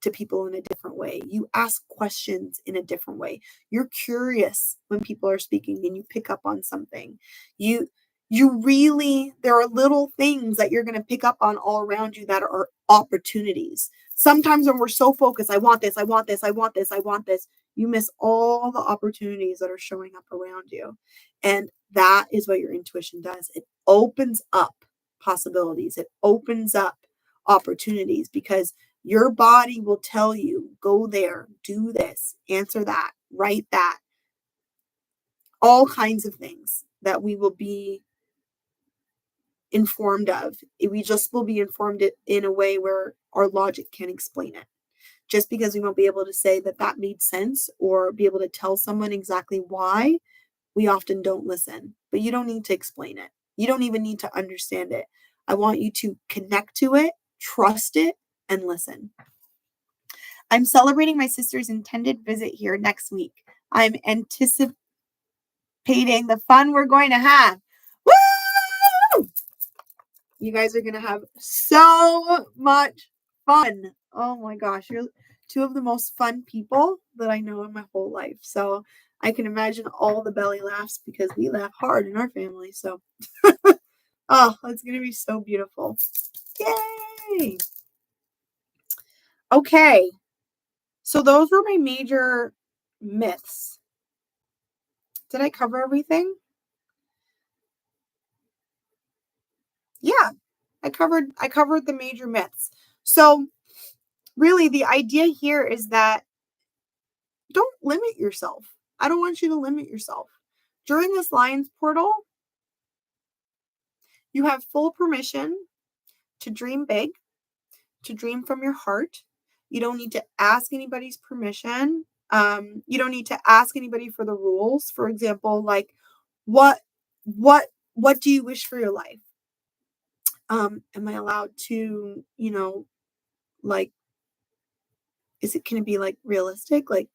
to people in a different way. You ask questions in a different way. You're curious when people are speaking and you pick up on something. There are little things that you're going to pick up on all around you that are opportunities. Sometimes when we're so focused, I want this, I want this, I want this, I want this, you miss all the opportunities that are showing up around you. And that is what your intuition does. It opens up possibilities. It opens up opportunities, because your body will tell you, go there, do this, answer that, write that. All kinds of things that we will be informed of. We just will be informed in a way where our logic can't explain it. Just because we won't be able to say that that made sense or be able to tell someone exactly why, we often don't listen. But you don't need to explain it. You don't even need to understand it. I want you to connect to it, trust it, and listen. I'm celebrating my sister's intended visit here next week. I'm anticipating the fun we're going to have. Woo! You guys are going to have so much fun. Oh my gosh. You're two of the most fun people that I know in my whole life. So I can imagine all the belly laughs, because we laugh hard in our family. So, oh, it's going to be so beautiful. Yay! Okay. So those were my major myths. Did I cover everything? Yeah, I covered the major myths. So really the idea here is that don't limit yourself. I don't want you to limit yourself. During this Lions portal, you have full permission to dream big, to dream from your heart. You don't need to ask anybody's permission. You don't need to ask anybody for the rules. For example, like what do you wish for your life? Am I allowed to, like, can it be like realistic? Like,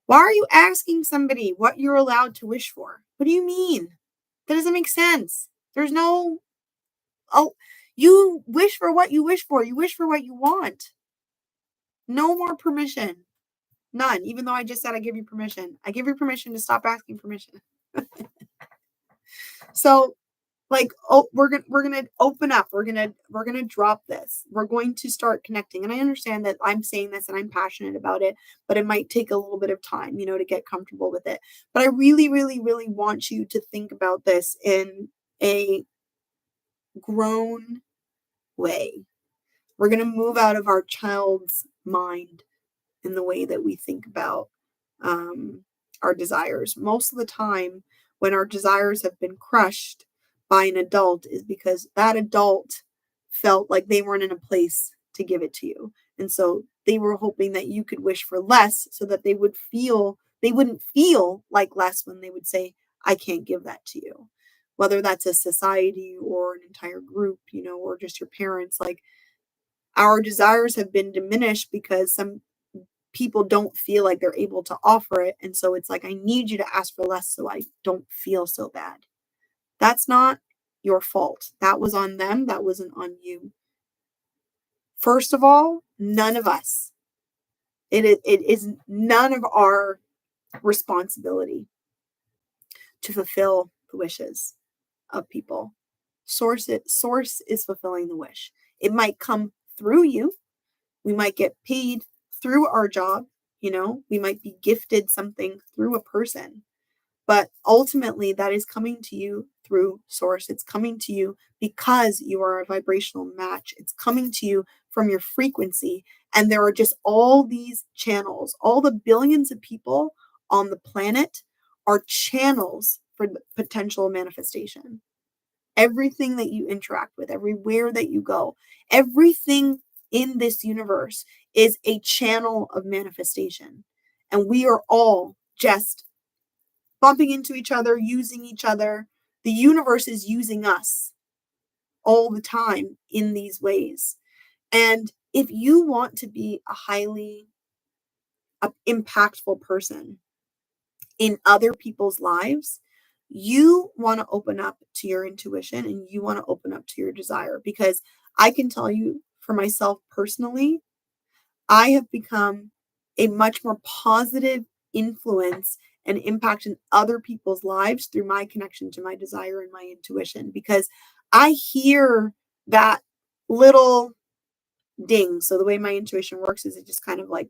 why are you asking somebody what you're allowed to wish for? What do you mean? That doesn't make sense. There's no, you wish for what you wish for. You wish for what you want. No more permission. None. Even though I just said I give you permission. I give you permission to stop asking permission. So, like, we're gonna open up. We're gonna drop this. We're going to start connecting. And I understand that I'm saying this and I'm passionate about it, but it might take a little bit of time, to get comfortable with it. But I really, really, really want you to think about this in a grown way. We're gonna move out of our child's mind in the way that we think about our desires. Most of the time, when our desires have been crushed by an adult, is because that adult felt like they weren't in a place to give it to you. And so they were hoping that you could wish for less, so that they wouldn't feel like less when they would say, I can't give that to you. Whether that's a society or an entire group, or just your parents. Like, our desires have been diminished because some people don't feel like they're able to offer it. And so it's like, I need you to ask for less so I don't feel so bad. That's not your fault. That was on them. That wasn't on you. First of all, none of us. It is none of our responsibility to fulfill the wishes of people. Source is fulfilling the wish. It might come through you. We might get paid through our job. We might be gifted something through a person. But ultimately, that is coming to you through source. It's coming to you because you are a vibrational match. It's coming to you from your frequency. And there are just all these channels. All the billions of people on the planet are channels for the potential manifestation. Everything that you interact with, everywhere that you go, everything in this universe is a channel of manifestation. And we are all just bumping into each other, using each other. The universe is using us all the time in these ways. And if you want to be a highly impactful person in other people's lives, you want to open up to your intuition and you want to open up to your desire. Because I can tell you for myself personally, I have become a much more positive influence and impact in other people's lives through my connection to my desire and my intuition, because I hear that little ding. So the way my intuition works is it just kind of like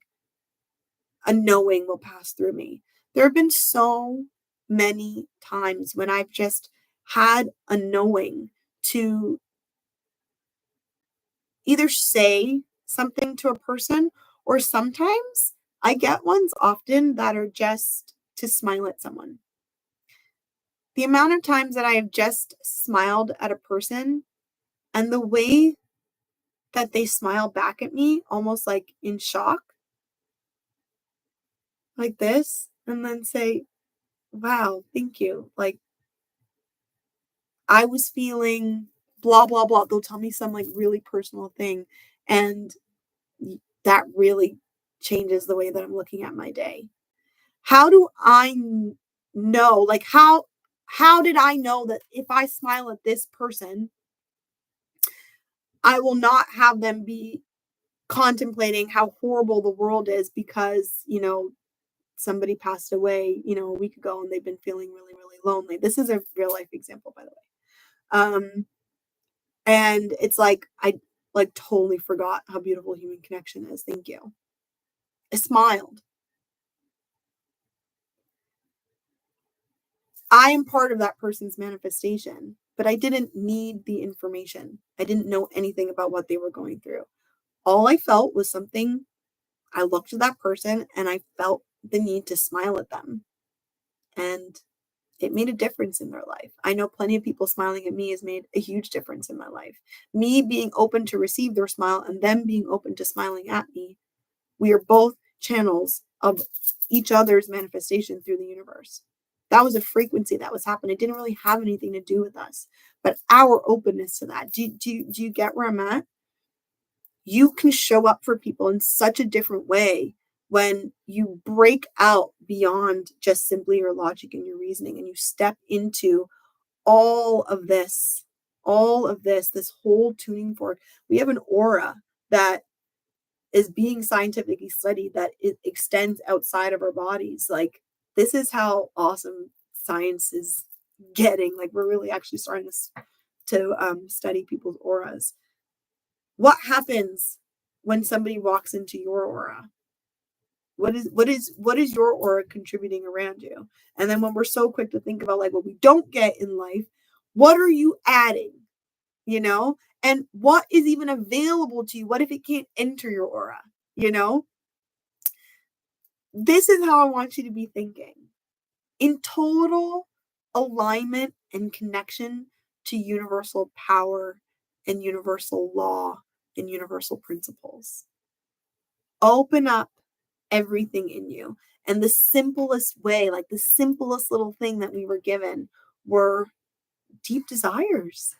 a knowing will pass through me. There have been so many times when I've just had a knowing to either say something to a person, or sometimes I get ones often that are just to smile at someone. The amount of times that I have just smiled at a person and the way that they smile back at me, almost like in shock, like this, and then say, wow, thank you. Like, I was feeling blah, blah, blah. They'll tell me some like really personal thing. And that really changes the way that I'm looking at my day. How do I know? Like, how did I know that if I smile at this person, I will not have them be contemplating how horrible the world is because, somebody passed away, a week ago and they've been feeling really, really lonely. This is a real life example, by the way. And it's like, I like totally forgot how beautiful human connection is. Thank you. I smiled. I am part of that person's manifestation, but I didn't need the information. I didn't know anything about what they were going through. All I felt was something. I looked at that person and I felt the need to smile at them. And it made a difference in their life. I know plenty of people smiling at me has made a huge difference in my life. Me being open to receive their smile and them being open to smiling at me. We are both channels of each other's manifestation through the universe. That was a frequency that was happening. It didn't really have anything to do with us, but our openness to that. Do you get where I'm at? You can show up for people in such a different way when you break out beyond just simply your logic and your reasoning, and you step into all of this, this whole tuning fork. We have an aura that is being scientifically studied, that it extends outside of our bodies. Like, this is how awesome science is getting. Like, we're really actually starting to study people's auras. What happens when somebody walks into your aura? What is your aura contributing around you? And then when we're so quick to think about like what we don't get in life, what are you adding? And what is even available to you? What if it can't enter your aura? This is how I want you to be thinking. In total alignment and connection to universal power and universal law and universal principles. Open up everything in you. And the simplest way, like the simplest little thing that we were given, were deep desires.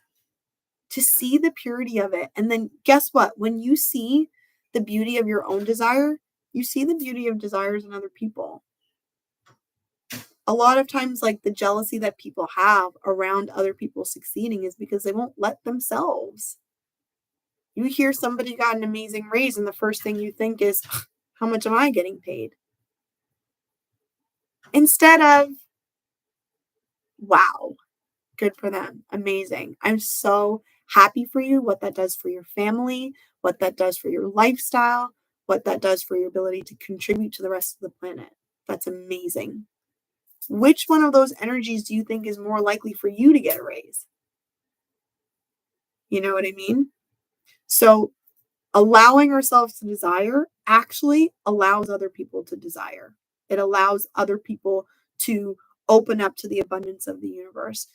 To see the purity of it. And then guess what? When you see the beauty of your own desire, you see the beauty of desires in other people. A lot of times, like the jealousy that people have around other people succeeding is because they won't let themselves. You hear somebody got an amazing raise, and the first thing you think is, how much am I getting paid? Instead of, wow, good for them. Amazing. I'm so happy for you, what that does for your family, what that does for your lifestyle, what that does for your ability to contribute to the rest of the planet. That's amazing. Which one of those energies do you think is more likely for you to get a raise? You know what I mean? So allowing ourselves to desire actually allows other people to desire. It allows other people to open up to the abundance of the universe.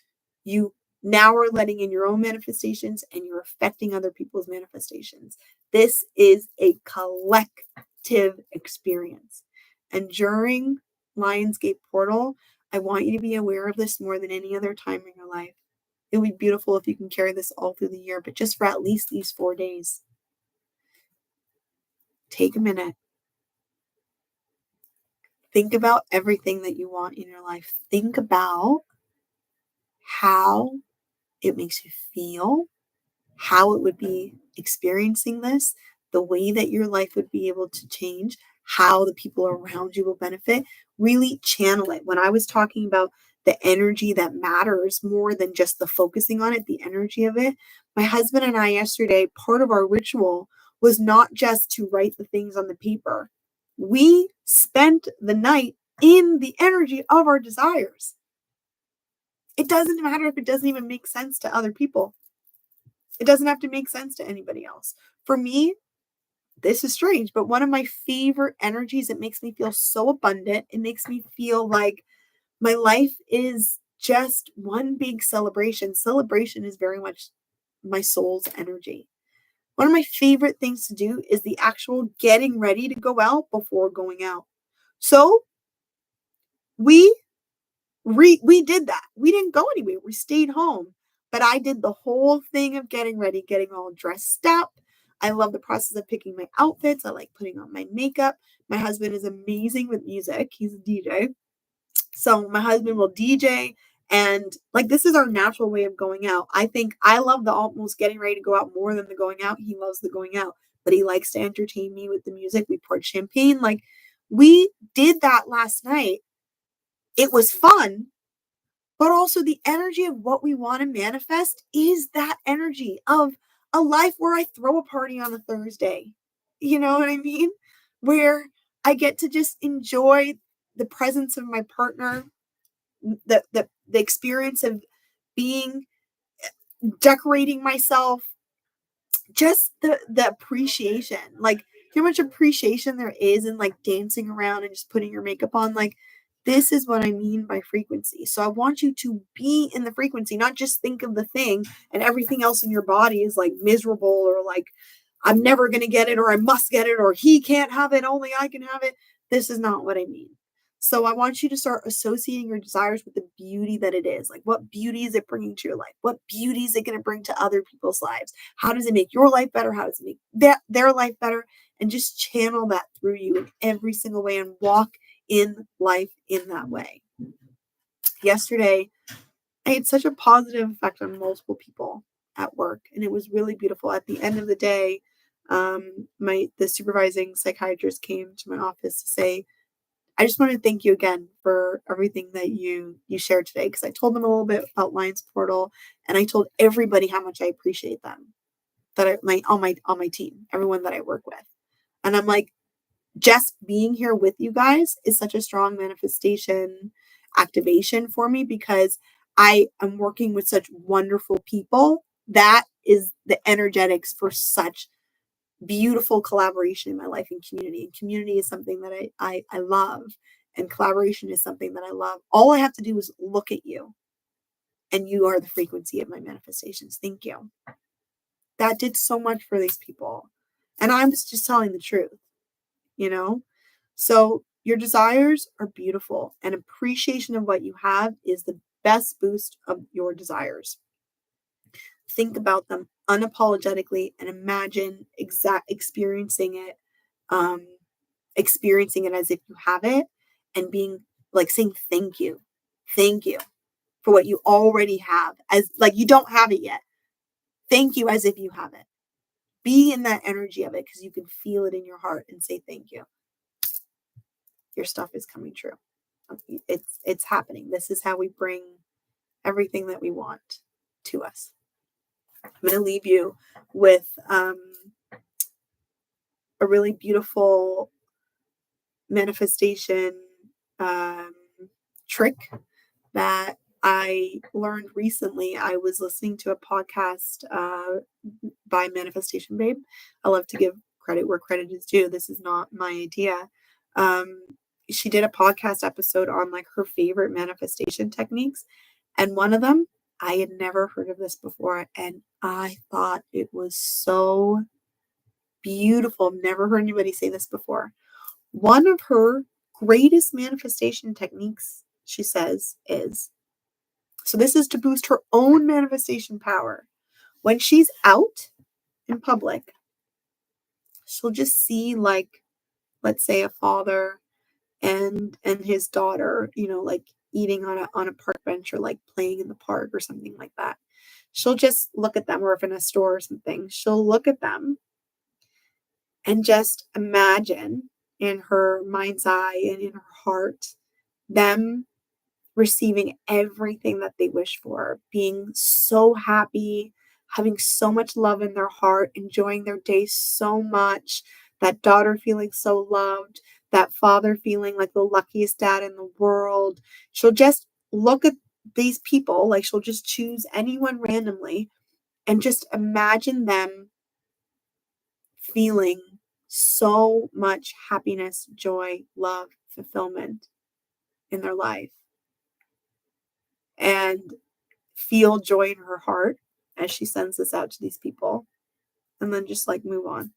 You now are letting in your own manifestations and you're affecting other people's manifestations. This is a collective experience. And during Lionsgate Portal, I want you to be aware of this more than any other time in your life. It would be beautiful if you can carry this all through the year, but just for at least these 4 days. Take a minute. Think about everything that you want in your life. Think about how it makes you feel, how it would be experiencing this, the way that your life would be able to change, how the people around you will benefit. Really channel it. When I was talking about the energy that matters more than just the focusing on it, the energy of it, my husband and I yesterday, part of our ritual was not just to write the things on the paper. We spent the night in the energy of our desires. It doesn't matter if it doesn't even make sense to other people. It doesn't have to make sense to anybody else. For me, this is strange, but one of my favorite energies, it makes me feel so abundant. It makes me feel like my life is just one big celebration. Celebration is very much my soul's energy. One of my favorite things to do is the actual getting ready to go out before going out. So we did that. We didn't go anywhere. We stayed home. But I did the whole thing of getting ready, getting all dressed up. I love the process of picking my outfits. I like putting on my makeup. My husband is amazing with music. He's a DJ. So my husband will DJ, and like, this is our natural way of going out. I think I love the almost getting ready to go out more than the going out. He loves the going out, but he likes to entertain me with the music. We poured champagne. Like, we did that last night. It was fun, but also the energy of what we want to manifest is that energy of a life where I throw a party on a Thursday. You know what I mean? Where I get to just enjoy the presence of my partner, the experience of decorating myself, just the appreciation, like how much appreciation there is in like dancing around and just putting your makeup on. Like, this is what I mean by frequency. So I want you to be in the frequency, not just think of the thing and everything else in your body is like miserable or like, I'm never going to get it, or I must get it, or he can't have it, only I can have it. This is not what I mean. So I want you to start associating your desires with the beauty that it is. Like, what beauty is it bringing to your life? What beauty is it going to bring to other people's lives? How does it make your life better? How does it make their life better? And just channel that through you in every single way and walk in life in that way. Yesterday, I had such a positive effect on multiple people at work, and it was really beautiful. At the end of the day, the supervising psychiatrist came to my office to say, I just want to thank you again for everything that you shared today, because I told them a little bit about Lions Portal, and I told everybody how much I appreciate them, on my team, everyone that I work with. And I'm like, just being here with you guys is such a strong manifestation activation for me, because I am working with such wonderful people. That is the energetics for such beautiful collaboration in my life and community. And community is something that I love, and collaboration is something that I love. All I have to do is look at you, and you are the frequency of my manifestations. Thank you. That did so much for these people. And I'm just telling the truth, you know? So your desires are beautiful, and appreciation of what you have is the best boost of your desires. Think about them unapologetically and imagine experiencing it as if you have it, and being like saying thank you for what you already have, as like you don't have it yet. Thank you as if you have it. Be in that energy of it, because you can feel it in your heart, and say thank you. Your stuff is coming true. It's happening. This is how we bring everything that we want to us. I'm going to leave you with a really beautiful manifestation trick that I learned recently. I was listening to a podcast by Manifestation Babe. I love to give credit where credit is due. This is not my idea. She did a podcast episode on like her favorite manifestation techniques. And one of them, I had never heard of this before. And I thought it was so beautiful. Never heard anybody say this before. One of her greatest manifestation techniques, she says, is, so this is to boost her own manifestation power. When she's out in public, she'll just see, like, let's say a father and his daughter, like eating on a park bench or like playing in the park or something like that. She'll just look at them, or if in a store or something, she'll look at them and just imagine in her mind's eye and in her heart them receiving everything that they wish for, being so happy, having so much love in their heart, enjoying their day so much, that daughter feeling so loved, that father feeling like the luckiest dad in the world. She'll just look at these people, like she'll just choose anyone randomly and just imagine them feeling so much happiness, joy, love, fulfillment in their life. And feel joy in her heart as she sends this out to these people, and then just like move on.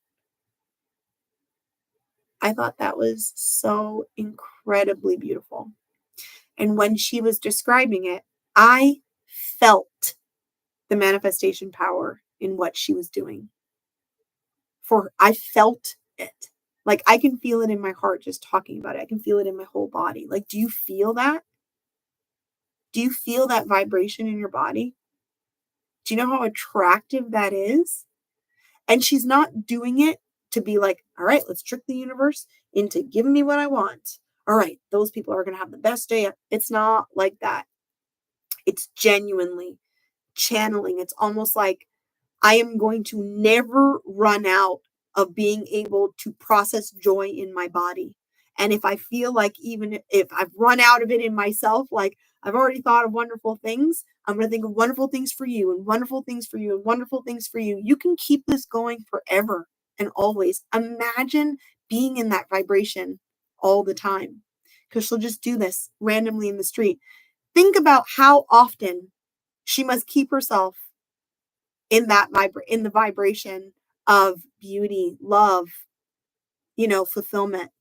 I thought that was so incredibly beautiful. And when she was describing it, I felt the manifestation power in what she was doing. I felt it. Like, I can feel it in my heart just talking about it. I can feel it in my whole body. Like, do you feel that? Do you feel that vibration in your body? Do you know how attractive that is? And she's not doing it to be like, all right, let's trick the universe into giving me what I want. All right, those people are going to have the best day. It's not like that. It's genuinely channeling. It's almost like I am going to never run out of being able to process joy in my body. And if I feel like, even if I've run out of it in myself, like I've already thought of wonderful things, I'm going to think of wonderful things for you and wonderful things for you and wonderful things for you. You can keep this going forever and always. Imagine being in that vibration all the time, because she'll just do this randomly in the street. Think about how often she must keep herself in that in the vibration of beauty, love, fulfillment.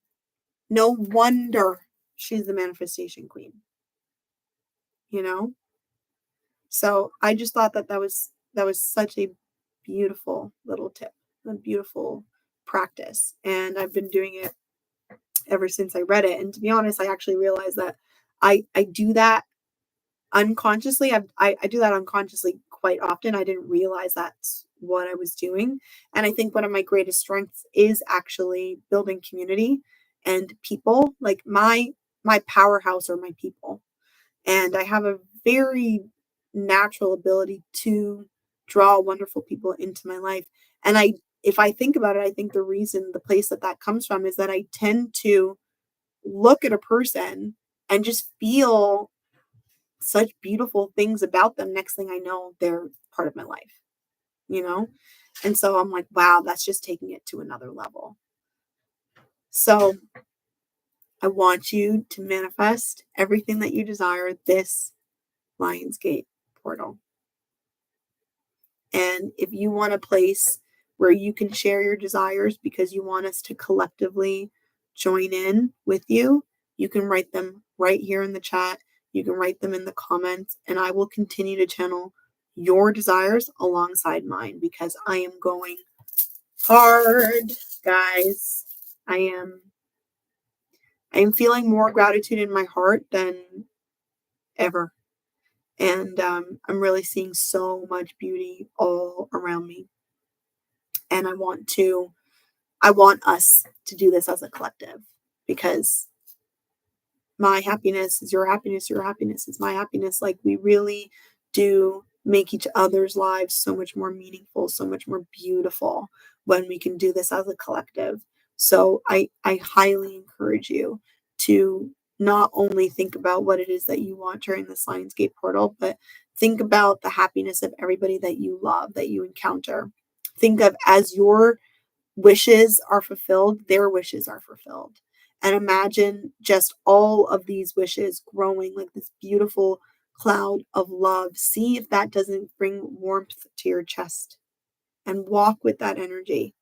No wonder she's the manifestation queen. So I just thought that was such a beautiful little tip, a beautiful practice, and I've been doing it ever since I read it. And to be honest, I actually realized that I do that unconsciously. I do that unconsciously quite often. I didn't realize that's what I was doing. And I think one of my greatest strengths is actually building community and people. Like my powerhouse are my people. And I have a very natural ability to draw wonderful people into my life. And if I think about it, I think the place that comes from is that I tend to look at a person and just feel such beautiful things about them. Next thing I know, they're part of my life, And so I'm like, wow, that's just taking it to another level. So I want you to manifest everything that you desire this Lionsgate portal. And if you want a place where you can share your desires because you want us to collectively join in with you, you can write them right here in the chat. You can write them in the comments, and I will continue to channel your desires alongside mine, because I am going hard, guys. I am feeling more gratitude in my heart than ever. And I'm really seeing so much beauty all around me. And I want us to do this as a collective, because my happiness is your happiness is my happiness. Like, we really do make each other's lives so much more meaningful, so much more beautiful when we can do this as a collective. So I highly encourage you to not only think about what it is that you want during this Lionsgate portal, but think about the happiness of everybody that you love, that you encounter. Think of as your wishes are fulfilled, their wishes are fulfilled. And imagine just all of these wishes growing like this beautiful cloud of love. See if that doesn't bring warmth to your chest, and walk with that energy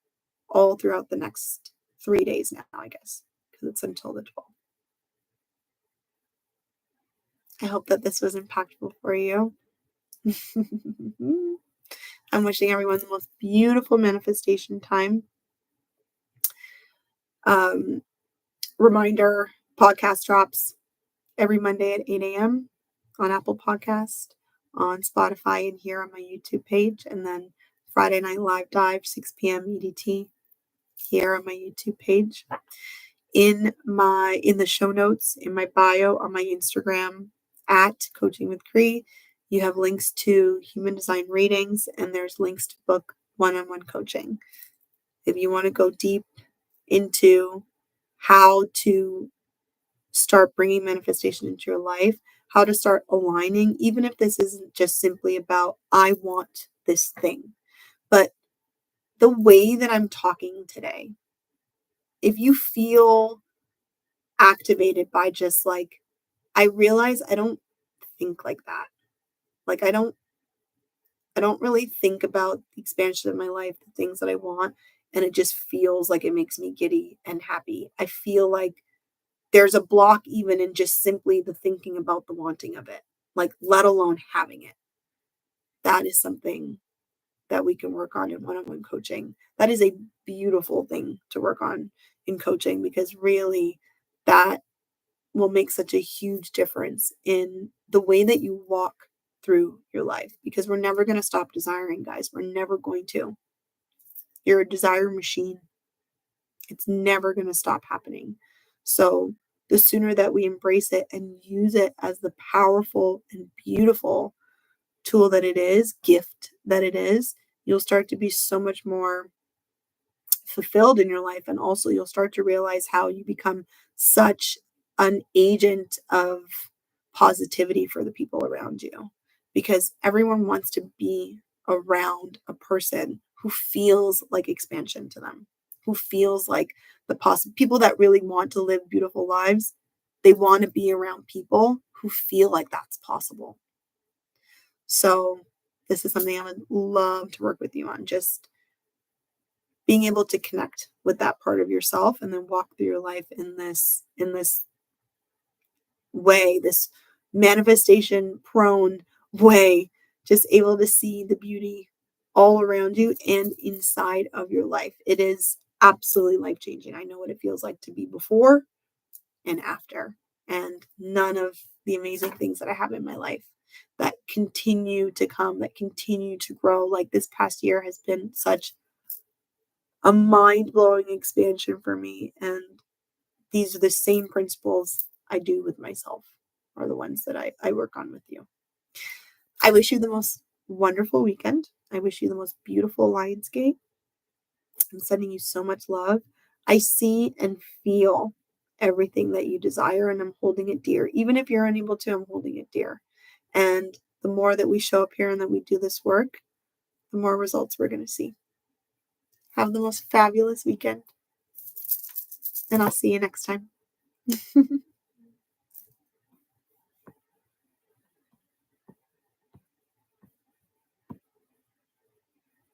all throughout the next 3 days now, I guess, because it's until the 12th. I hope that this was impactful for you. I'm wishing everyone the most beautiful manifestation time. Reminder, podcast drops every Monday at 8 a.m. on Apple Podcast, on Spotify, and here on my YouTube page. And then Friday Night Live Dive, 6 p.m. EDT, here on my YouTube page. In the show notes, in my bio on my Instagram, at Coaching with Cree, you have links to human design readings, and there's links to book one-on-one coaching. If you want to go deep into how to start bringing manifestation into your life, how to start aligning, even if this isn't just simply about, I want this thing, but the way that I'm talking today, if you feel activated by just like, I realize I don't think like that. Like I don't really think about the expansion of my life, the things that I want, and it just feels like it makes me giddy and happy. I feel like there's a block even in just simply the thinking about the wanting of it, like let alone having it. That is something that we can work on in one-on-one coaching. That is a beautiful thing to work on in coaching, because really that will make such a huge difference in the way that you walk through your life, because we're never going to stop desiring, guys. We're never going to. You're a desire machine. It's never going to stop happening. So the sooner that we embrace it and use it as the powerful and beautiful tool that it is, gift that it is, you'll start to be so much more fulfilled in your life. And also you'll start to realize how you become such an agent of positivity for the people around you, because everyone wants to be around a person who feels like expansion to them, who feels like people that really want to live beautiful lives. They want to be around people who feel like that's possible. So this is something I would love to work with you on, just being able to connect with that part of yourself and then walk through your life in this way, this manifestation prone way, just able to see the beauty all around you and inside of your life. It is absolutely life-changing. I know what it feels like to be before and after, and none of the amazing things that I have in my life that continue to come, that continue to grow. Like this past year has been such a mind-blowing expansion for me, and these are the same principles I do with myself, are the ones that I work on with you. I wish you the most wonderful weekend. I wish you the most beautiful Lionsgate. I'm sending you so much love. I see and feel everything that you desire, and I'm holding it dear. Even if you're unable to, I'm holding it dear. And the more that we show up here and that we do this work, the more results we're going to see. Have the most fabulous weekend, and I'll see you next time.